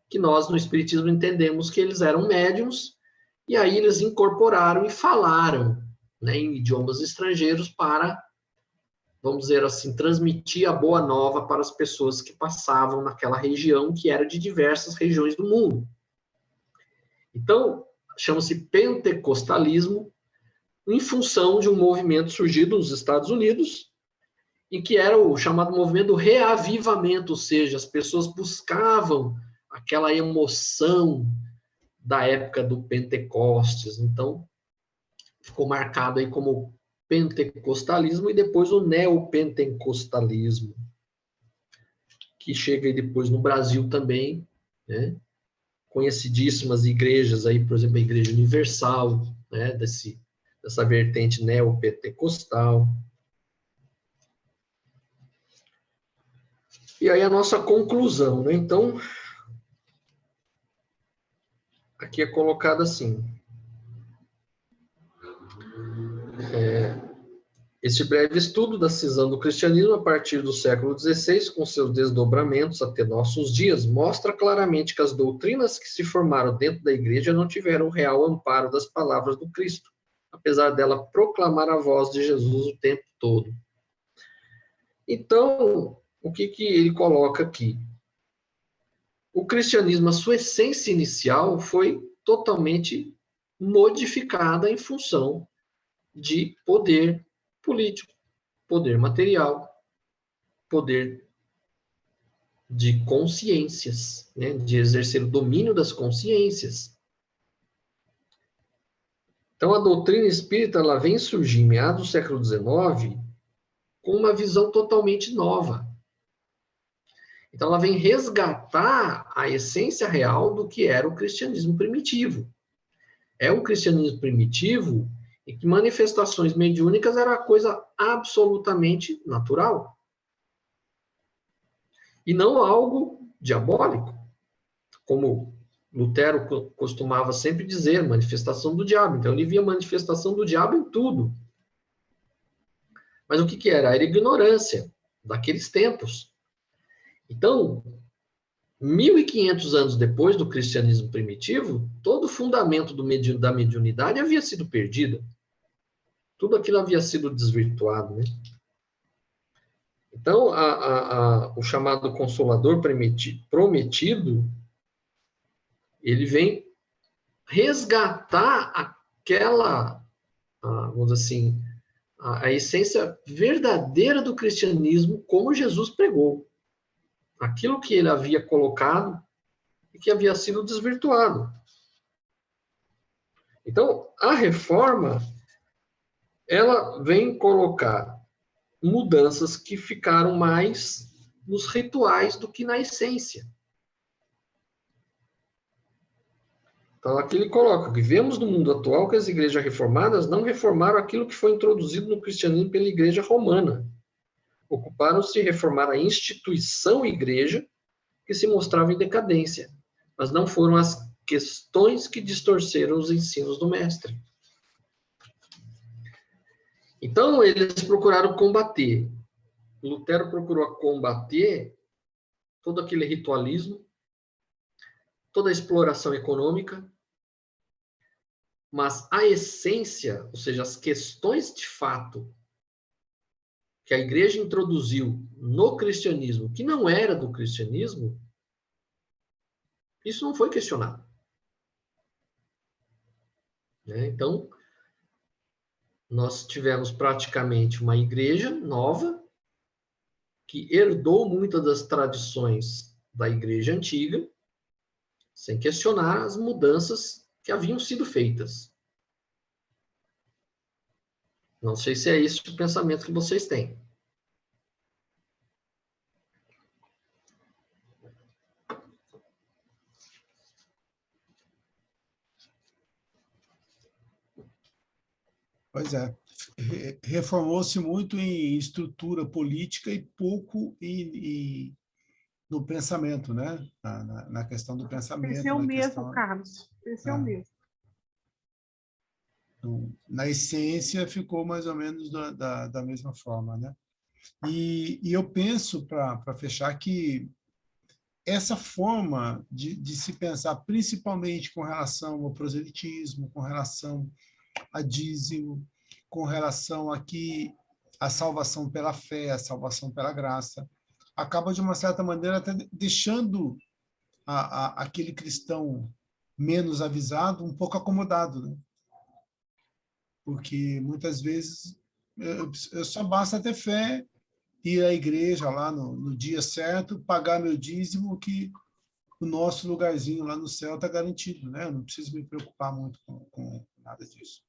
[SPEAKER 3] que nós, no Espiritismo, entendemos que eles eram médiuns, e aí eles incorporaram e falaram, né, em idiomas estrangeiros para, vamos dizer assim, transmitir a boa nova para as pessoas que passavam naquela região, que era de diversas regiões do mundo. Então, chama-se pentecostalismo, em função de um movimento surgido nos Estados Unidos, em que era o chamado movimento do reavivamento, ou seja, as pessoas buscavam aquela emoção da época do Pentecostes. Então, ficou marcado aí como pentecostalismo e depois o neopentecostalismo. que chega aí depois no Brasil também, né? Conhecidíssimas igrejas aí, por exemplo, a Igreja Universal, né? Dessa vertente neopentecostal. E aí a nossa conclusão, né? Então, aqui é colocado assim. Este breve estudo da cisão do cristianismo a partir do século XVI, com seus desdobramentos até nossos dias, mostra claramente que as doutrinas que se formaram dentro da igreja não tiveram o real amparo das palavras do Cristo, apesar dela proclamar a voz de Jesus o tempo todo. Então, o que ele coloca aqui? O cristianismo, a sua essência inicial, foi totalmente modificada em função de poder político, poder material, poder de consciências, né? De exercer o domínio das consciências. Então, a doutrina espírita ela vem surgir em meados do século XIX com uma visão totalmente nova. Então, ela vem resgatar a essência real do que era o cristianismo primitivo. É um cristianismo primitivo e que manifestações mediúnicas era coisa absolutamente natural. E não algo diabólico, como Lutero costumava sempre dizer, manifestação do diabo. Então, ele via manifestação do diabo em tudo. Mas o que era? Era ignorância daqueles tempos. Então, 1.500 anos depois do cristianismo primitivo, todo o fundamento da mediunidade havia sido perdido. Tudo aquilo havia sido desvirtuado, né? Então, o chamado Consolador prometido, ele vem resgatar aquela, vamos dizer assim, a essência verdadeira do cristianismo como Jesus pregou. Aquilo que ele havia colocado e que havia sido desvirtuado. Então, a reforma, ela vem colocar mudanças que ficaram mais nos rituais do que na essência. Então, aqui ele coloca que vemos no mundo atual que as igrejas reformadas não reformaram aquilo que foi introduzido no cristianismo pela igreja romana. Ocuparam-se de reformar a instituição igreja, que se mostrava em decadência, mas não foram as questões que distorceram os ensinos do mestre. Então, eles procuraram combater. Lutero procurou combater todo aquele ritualismo, toda a exploração econômica, mas a essência, ou seja, as questões de fato que a igreja introduziu no cristianismo, que não era do cristianismo, isso não foi questionado. Então, nós tivemos praticamente uma igreja nova, que herdou muitas das tradições da igreja antiga, sem questionar as mudanças que haviam sido feitas. Não sei se é esse o pensamento que vocês têm.
[SPEAKER 1] Pois é. Reformou-se muito em estrutura política e pouco no pensamento, né? Na questão do pensamento.
[SPEAKER 4] Pensei o mesmo,
[SPEAKER 1] questão,
[SPEAKER 4] Carlos. Pensei o mesmo.
[SPEAKER 1] Na essência, ficou mais ou menos da mesma forma, né? E eu penso, para fechar, que essa forma de se pensar, principalmente com relação ao proselitismo, com relação a dízimo, com relação aqui à salvação pela fé, à salvação pela graça, acaba, de uma certa maneira, até deixando aquele cristão menos avisado um pouco acomodado, né? Porque, muitas vezes, só basta ter fé, ir à igreja lá no dia certo, pagar meu dízimo, que o nosso lugarzinho lá no céu está garantido, né? Eu não preciso me preocupar muito com nada disso.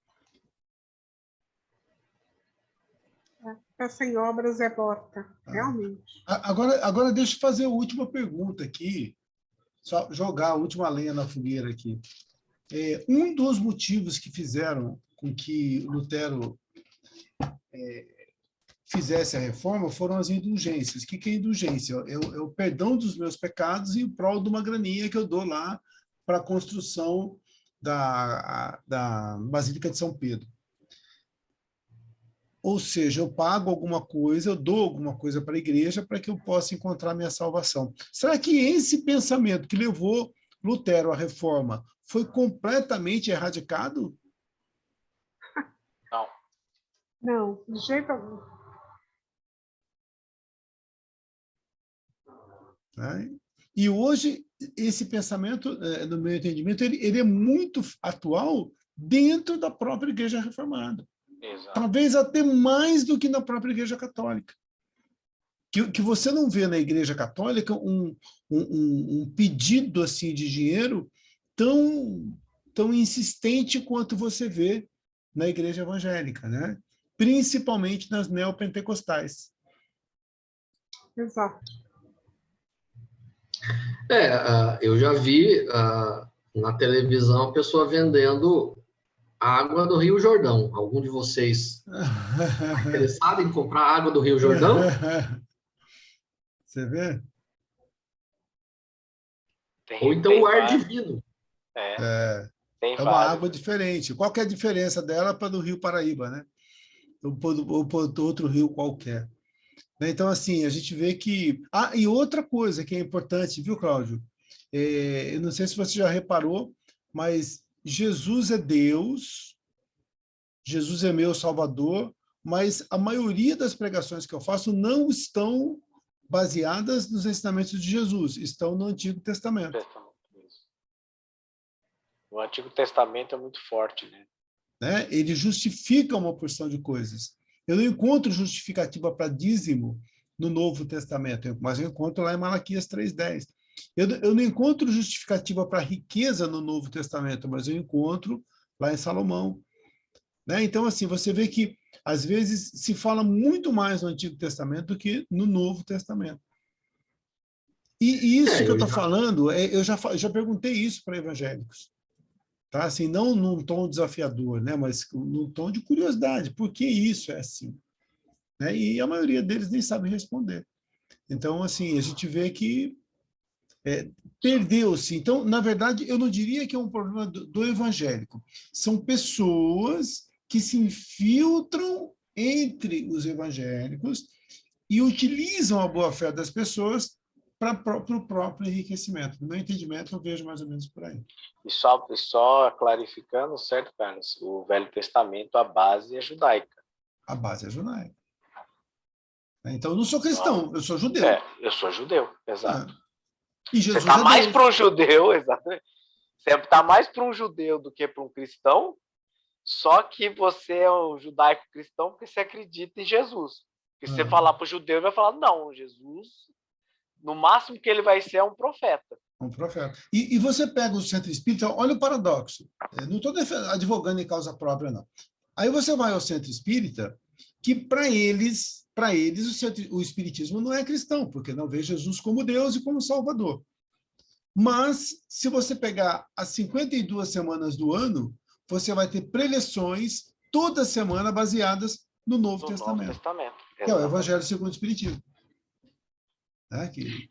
[SPEAKER 4] Fé sem obras é morta, realmente.
[SPEAKER 1] Agora deixa eu fazer a última pergunta aqui, só jogar a última lenha na fogueira aqui. Um dos motivos que fizeram com que Lutero fizesse a reforma foram as indulgências. O que é indulgência? É o perdão dos meus pecados em prol de uma graninha que eu dou lá para a construção da Basílica de São Pedro. Ou seja, eu pago alguma coisa, eu dou alguma coisa para a igreja para que eu possa encontrar minha salvação. Será que esse pensamento que levou Lutero à reforma foi completamente erradicado?
[SPEAKER 6] Não.
[SPEAKER 4] Não, de jeito algum.
[SPEAKER 1] E hoje, esse pensamento, no meu entendimento, ele é muito atual dentro da própria Igreja Reformada.
[SPEAKER 6] Exato.
[SPEAKER 1] Talvez até mais do que na própria Igreja Católica. Que você não vê na Igreja Católica um pedido assim de dinheiro tão insistente quanto você vê na Igreja Evangélica, né? Principalmente nas neopentecostais.
[SPEAKER 4] Exato.
[SPEAKER 3] Eu já vi na televisão a pessoa vendendo água do Rio Jordão. Algum de vocês está interessado em comprar água do Rio Jordão?
[SPEAKER 1] Você vê?
[SPEAKER 3] Ou então o ar divino.
[SPEAKER 1] É uma água diferente. Qual que é a diferença dela para do Rio Paraíba, né? Ou para outro rio qualquer. Então, assim, a gente vê que... e outra coisa que é importante, viu, Cláudio? Eu não sei se você já reparou, mas Jesus é Deus, Jesus é meu Salvador, mas a maioria das pregações que eu faço não estão baseadas nos ensinamentos de Jesus, estão no Antigo Testamento.
[SPEAKER 6] O Antigo Testamento é muito forte, né?
[SPEAKER 1] Ele justifica uma porção de coisas. Eu não encontro justificativa para dízimo no Novo Testamento, mas eu encontro lá em Malaquias 3:10. Eu não encontro justificativa para riqueza no Novo Testamento, mas eu encontro lá em Salomão. Então, assim, você vê que, às vezes, se fala muito mais no Antigo Testamento do que no Novo Testamento. E isso que eu estou falando, eu já perguntei isso para evangélicos. Tá? Assim, não num tom desafiador, né? Mas num tom de curiosidade. Por que isso é assim? E a maioria deles nem sabe responder. Então, assim, a gente vê que perdeu-se. Então, na verdade, eu não diria que é um problema do evangélico. São pessoas que se infiltram entre os evangélicos e utilizam a boa-fé das pessoas para o próprio enriquecimento. No meu entendimento, eu vejo mais ou menos por aí.
[SPEAKER 6] E só clarificando, certo, Carlos? O Velho Testamento, a base é judaica.
[SPEAKER 1] A base é judaica. Então, eu não sou cristão, eu sou judeu.
[SPEAKER 6] Eu sou judeu, exato.
[SPEAKER 1] E Jesus
[SPEAKER 6] você está mais para um judeu, exatamente. Você está mais para um judeu do que para um cristão, só que você é um judaico-cristão porque você acredita em Jesus. Porque se você falar para o judeu, ele vai falar, não, Jesus, no máximo que ele vai ser é um profeta.
[SPEAKER 1] Um profeta. E você pega o centro espírita, olha o paradoxo. Eu não estou advogando em causa própria, não. Aí você vai ao centro espírita, que para eles o espiritismo não é cristão, porque não vê Jesus como Deus e como Salvador. Mas, se você pegar as 52 semanas do ano, você vai ter preleções toda semana baseadas no Novo Testamento. Que é o Evangelho segundo o Espiritismo.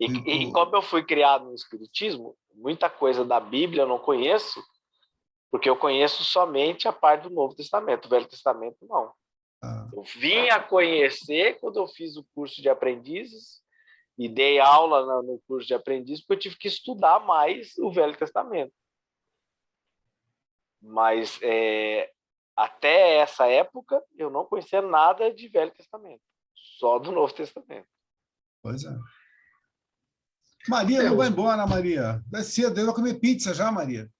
[SPEAKER 6] E como eu fui criado no Espiritismo, muita coisa da Bíblia eu não conheço, porque eu conheço somente a parte do Novo Testamento. O Velho Testamento, não. Eu vim a conhecer quando eu fiz o curso de aprendizes e dei aula no curso de aprendiz, porque eu tive que estudar mais o Velho Testamento. Mas até essa época eu não conhecia nada de Velho Testamento, só do Novo Testamento.
[SPEAKER 1] Pois é. Maria, não vai embora, Maria. Vai cedo, eu vou comer pizza já, Maria.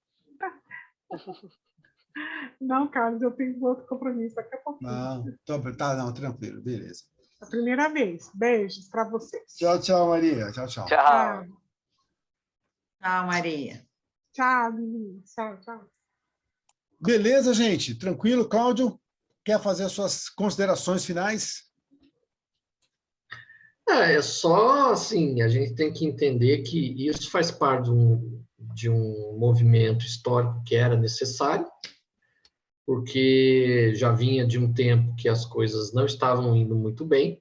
[SPEAKER 4] Não, Carlos, eu tenho outro compromisso daqui a pouquinho.
[SPEAKER 1] Não, tranquilo, beleza.
[SPEAKER 4] A primeira vez. Beijos para vocês.
[SPEAKER 1] Tchau, Maria. Tchau.
[SPEAKER 6] Tchau.
[SPEAKER 5] Tchau, Maria.
[SPEAKER 4] Tchau, meninas. Tchau.
[SPEAKER 1] Beleza, gente? Tranquilo, Cláudio? Quer fazer as suas considerações finais?
[SPEAKER 3] É só assim, a gente tem que entender que isso faz parte de um movimento histórico que era necessário, porque já vinha de um tempo que as coisas não estavam indo muito bem,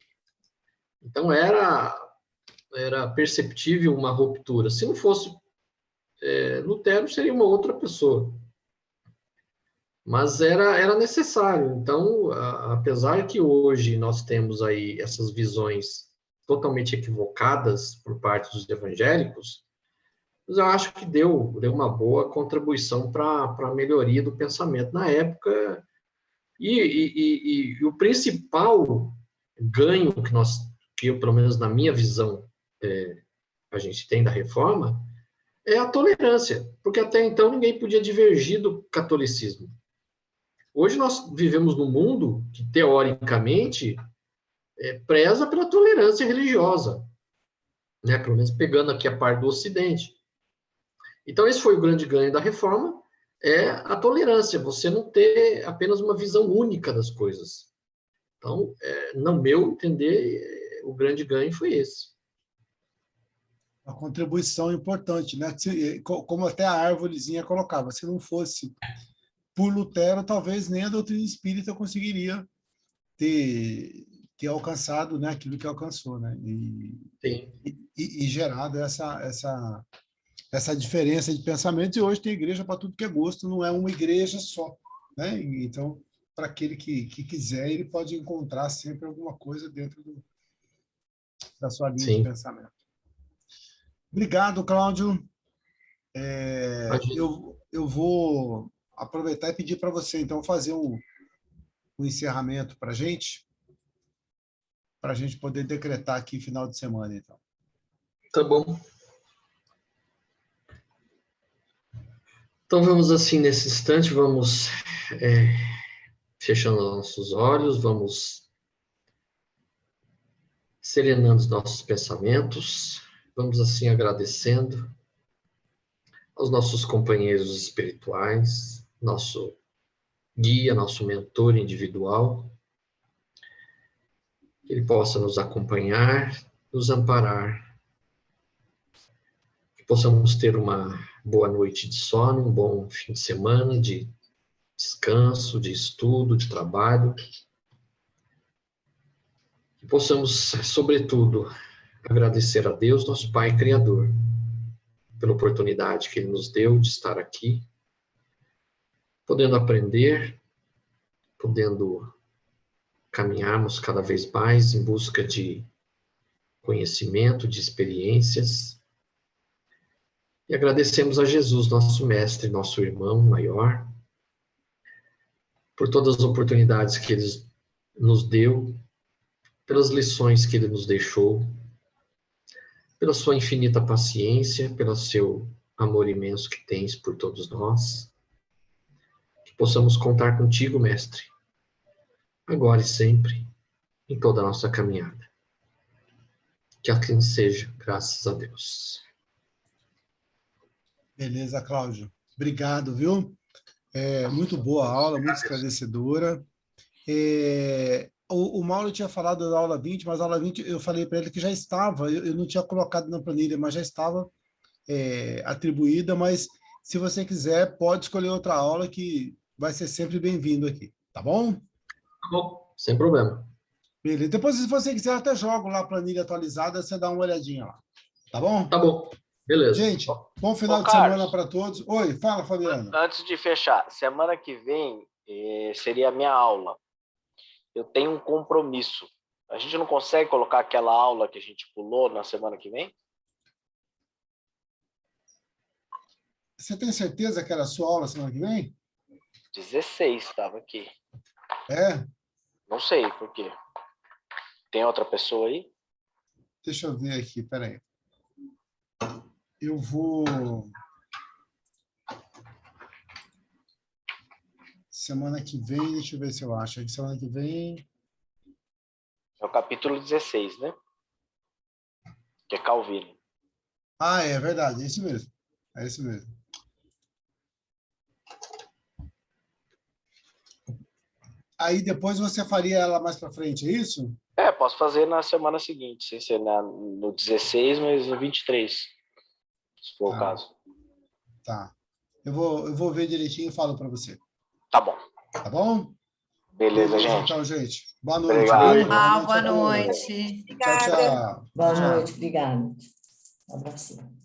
[SPEAKER 3] então era perceptível uma ruptura. Se não fosse Lutero, seria uma outra pessoa. Mas era necessário. Então, apesar que hoje nós temos aí essas visões totalmente equivocadas por parte dos evangélicos, mas eu acho que deu uma boa contribuição para a melhoria do pensamento na época. E o principal ganho que eu, pelo menos na minha visão, a gente tem da reforma, é a tolerância, porque até então ninguém podia divergir do catolicismo. Hoje nós vivemos num mundo que, teoricamente, preza pela tolerância religiosa, né? Pelo menos pegando aqui a parte do Ocidente. Então, esse foi o grande ganho da reforma, é a tolerância, você não ter apenas uma visão única das coisas. Então, no meu entender, o grande ganho foi esse.
[SPEAKER 1] Uma contribuição importante, né? Como até a árvorezinha colocava, se não fosse por Lutero, talvez nem a doutrina espírita conseguiria ter alcançado, né, aquilo que alcançou, né?
[SPEAKER 3] Sim.
[SPEAKER 1] E gerado essa diferença de pensamento. E hoje tem igreja para tudo que é gosto, não é uma igreja só, né? Então, para aquele que quiser, ele pode encontrar sempre alguma coisa dentro da sua linha de
[SPEAKER 3] Sim.
[SPEAKER 1] pensamento. Obrigado, Cláudio. Eu vou aproveitar e pedir para você, então, fazer um encerramento para a gente poder decretar aqui final de semana, então.
[SPEAKER 3] Tá bom. Então, vamos assim, nesse instante, vamos fechando nossos olhos, vamos serenando os nossos pensamentos, vamos assim agradecendo aos nossos companheiros espirituais, nosso guia, nosso mentor individual, que ele possa nos acompanhar, nos amparar, que possamos ter uma boa noite de sono, um bom fim de semana de descanso, de estudo, de trabalho, que possamos, sobretudo, agradecer a Deus, nosso Pai Criador, pela oportunidade que Ele nos deu de estar aqui, podendo aprender, podendo caminharmos cada vez mais em busca de conhecimento, de experiências. E agradecemos a Jesus, nosso mestre, nosso irmão maior, por todas as oportunidades que Ele nos deu, pelas lições que Ele nos deixou, pela sua infinita paciência, pelo seu amor imenso que tens por todos nós. Que possamos contar contigo, mestre, agora e sempre, em toda a nossa caminhada. Que assim seja, graças a Deus.
[SPEAKER 1] Beleza, Cláudio. Obrigado, viu? Muito boa a aula, muito esclarecedora. O Mauro tinha falado da aula 20, mas a aula 20 eu falei para ele que já estava, eu não tinha colocado na planilha, mas já estava atribuída, mas se você quiser, pode escolher outra aula que vai ser sempre bem-vindo aqui, tá bom?
[SPEAKER 3] Tá bom, sem problema.
[SPEAKER 1] Beleza. Depois, se você quiser, eu até jogo lá a planilha atualizada, você dá uma olhadinha lá, tá bom?
[SPEAKER 3] Tá bom, beleza.
[SPEAKER 1] Gente, bom final
[SPEAKER 6] Ô,
[SPEAKER 1] de semana
[SPEAKER 6] Carlos,
[SPEAKER 1] para todos. Oi, fala, Fabiano.
[SPEAKER 6] antes de fechar, semana que vem seria a minha aula. Eu tenho um compromisso. A gente não consegue colocar aquela aula que a gente pulou na semana que vem?
[SPEAKER 1] Você tem certeza que era a sua aula semana que vem?
[SPEAKER 6] 16 estava aqui.
[SPEAKER 1] É?
[SPEAKER 6] Não sei por quê. Tem outra pessoa aí?
[SPEAKER 1] Deixa eu ver aqui, peraí. Eu vou... Semana que vem, deixa eu ver se eu acho. Semana que vem...
[SPEAKER 6] É o capítulo 16, né? Que é Calvino.
[SPEAKER 1] Ah, é verdade, é isso mesmo. É isso mesmo. aí depois você faria ela mais para frente, é isso?
[SPEAKER 6] Posso fazer na semana seguinte, sem ser no 16, mas no 23, se for o caso.
[SPEAKER 1] Tá. Eu vou ver direitinho e falo para você.
[SPEAKER 6] Tá bom.
[SPEAKER 1] Tá bom?
[SPEAKER 6] Beleza, gente.
[SPEAKER 1] Então, gente. Boa noite.
[SPEAKER 6] Obrigado.
[SPEAKER 1] Viu?
[SPEAKER 5] Boa
[SPEAKER 1] a todos.
[SPEAKER 5] noite.
[SPEAKER 1] Tchau, tchau.
[SPEAKER 7] Boa
[SPEAKER 1] Tchau.
[SPEAKER 7] noite, obrigada. Um abraço.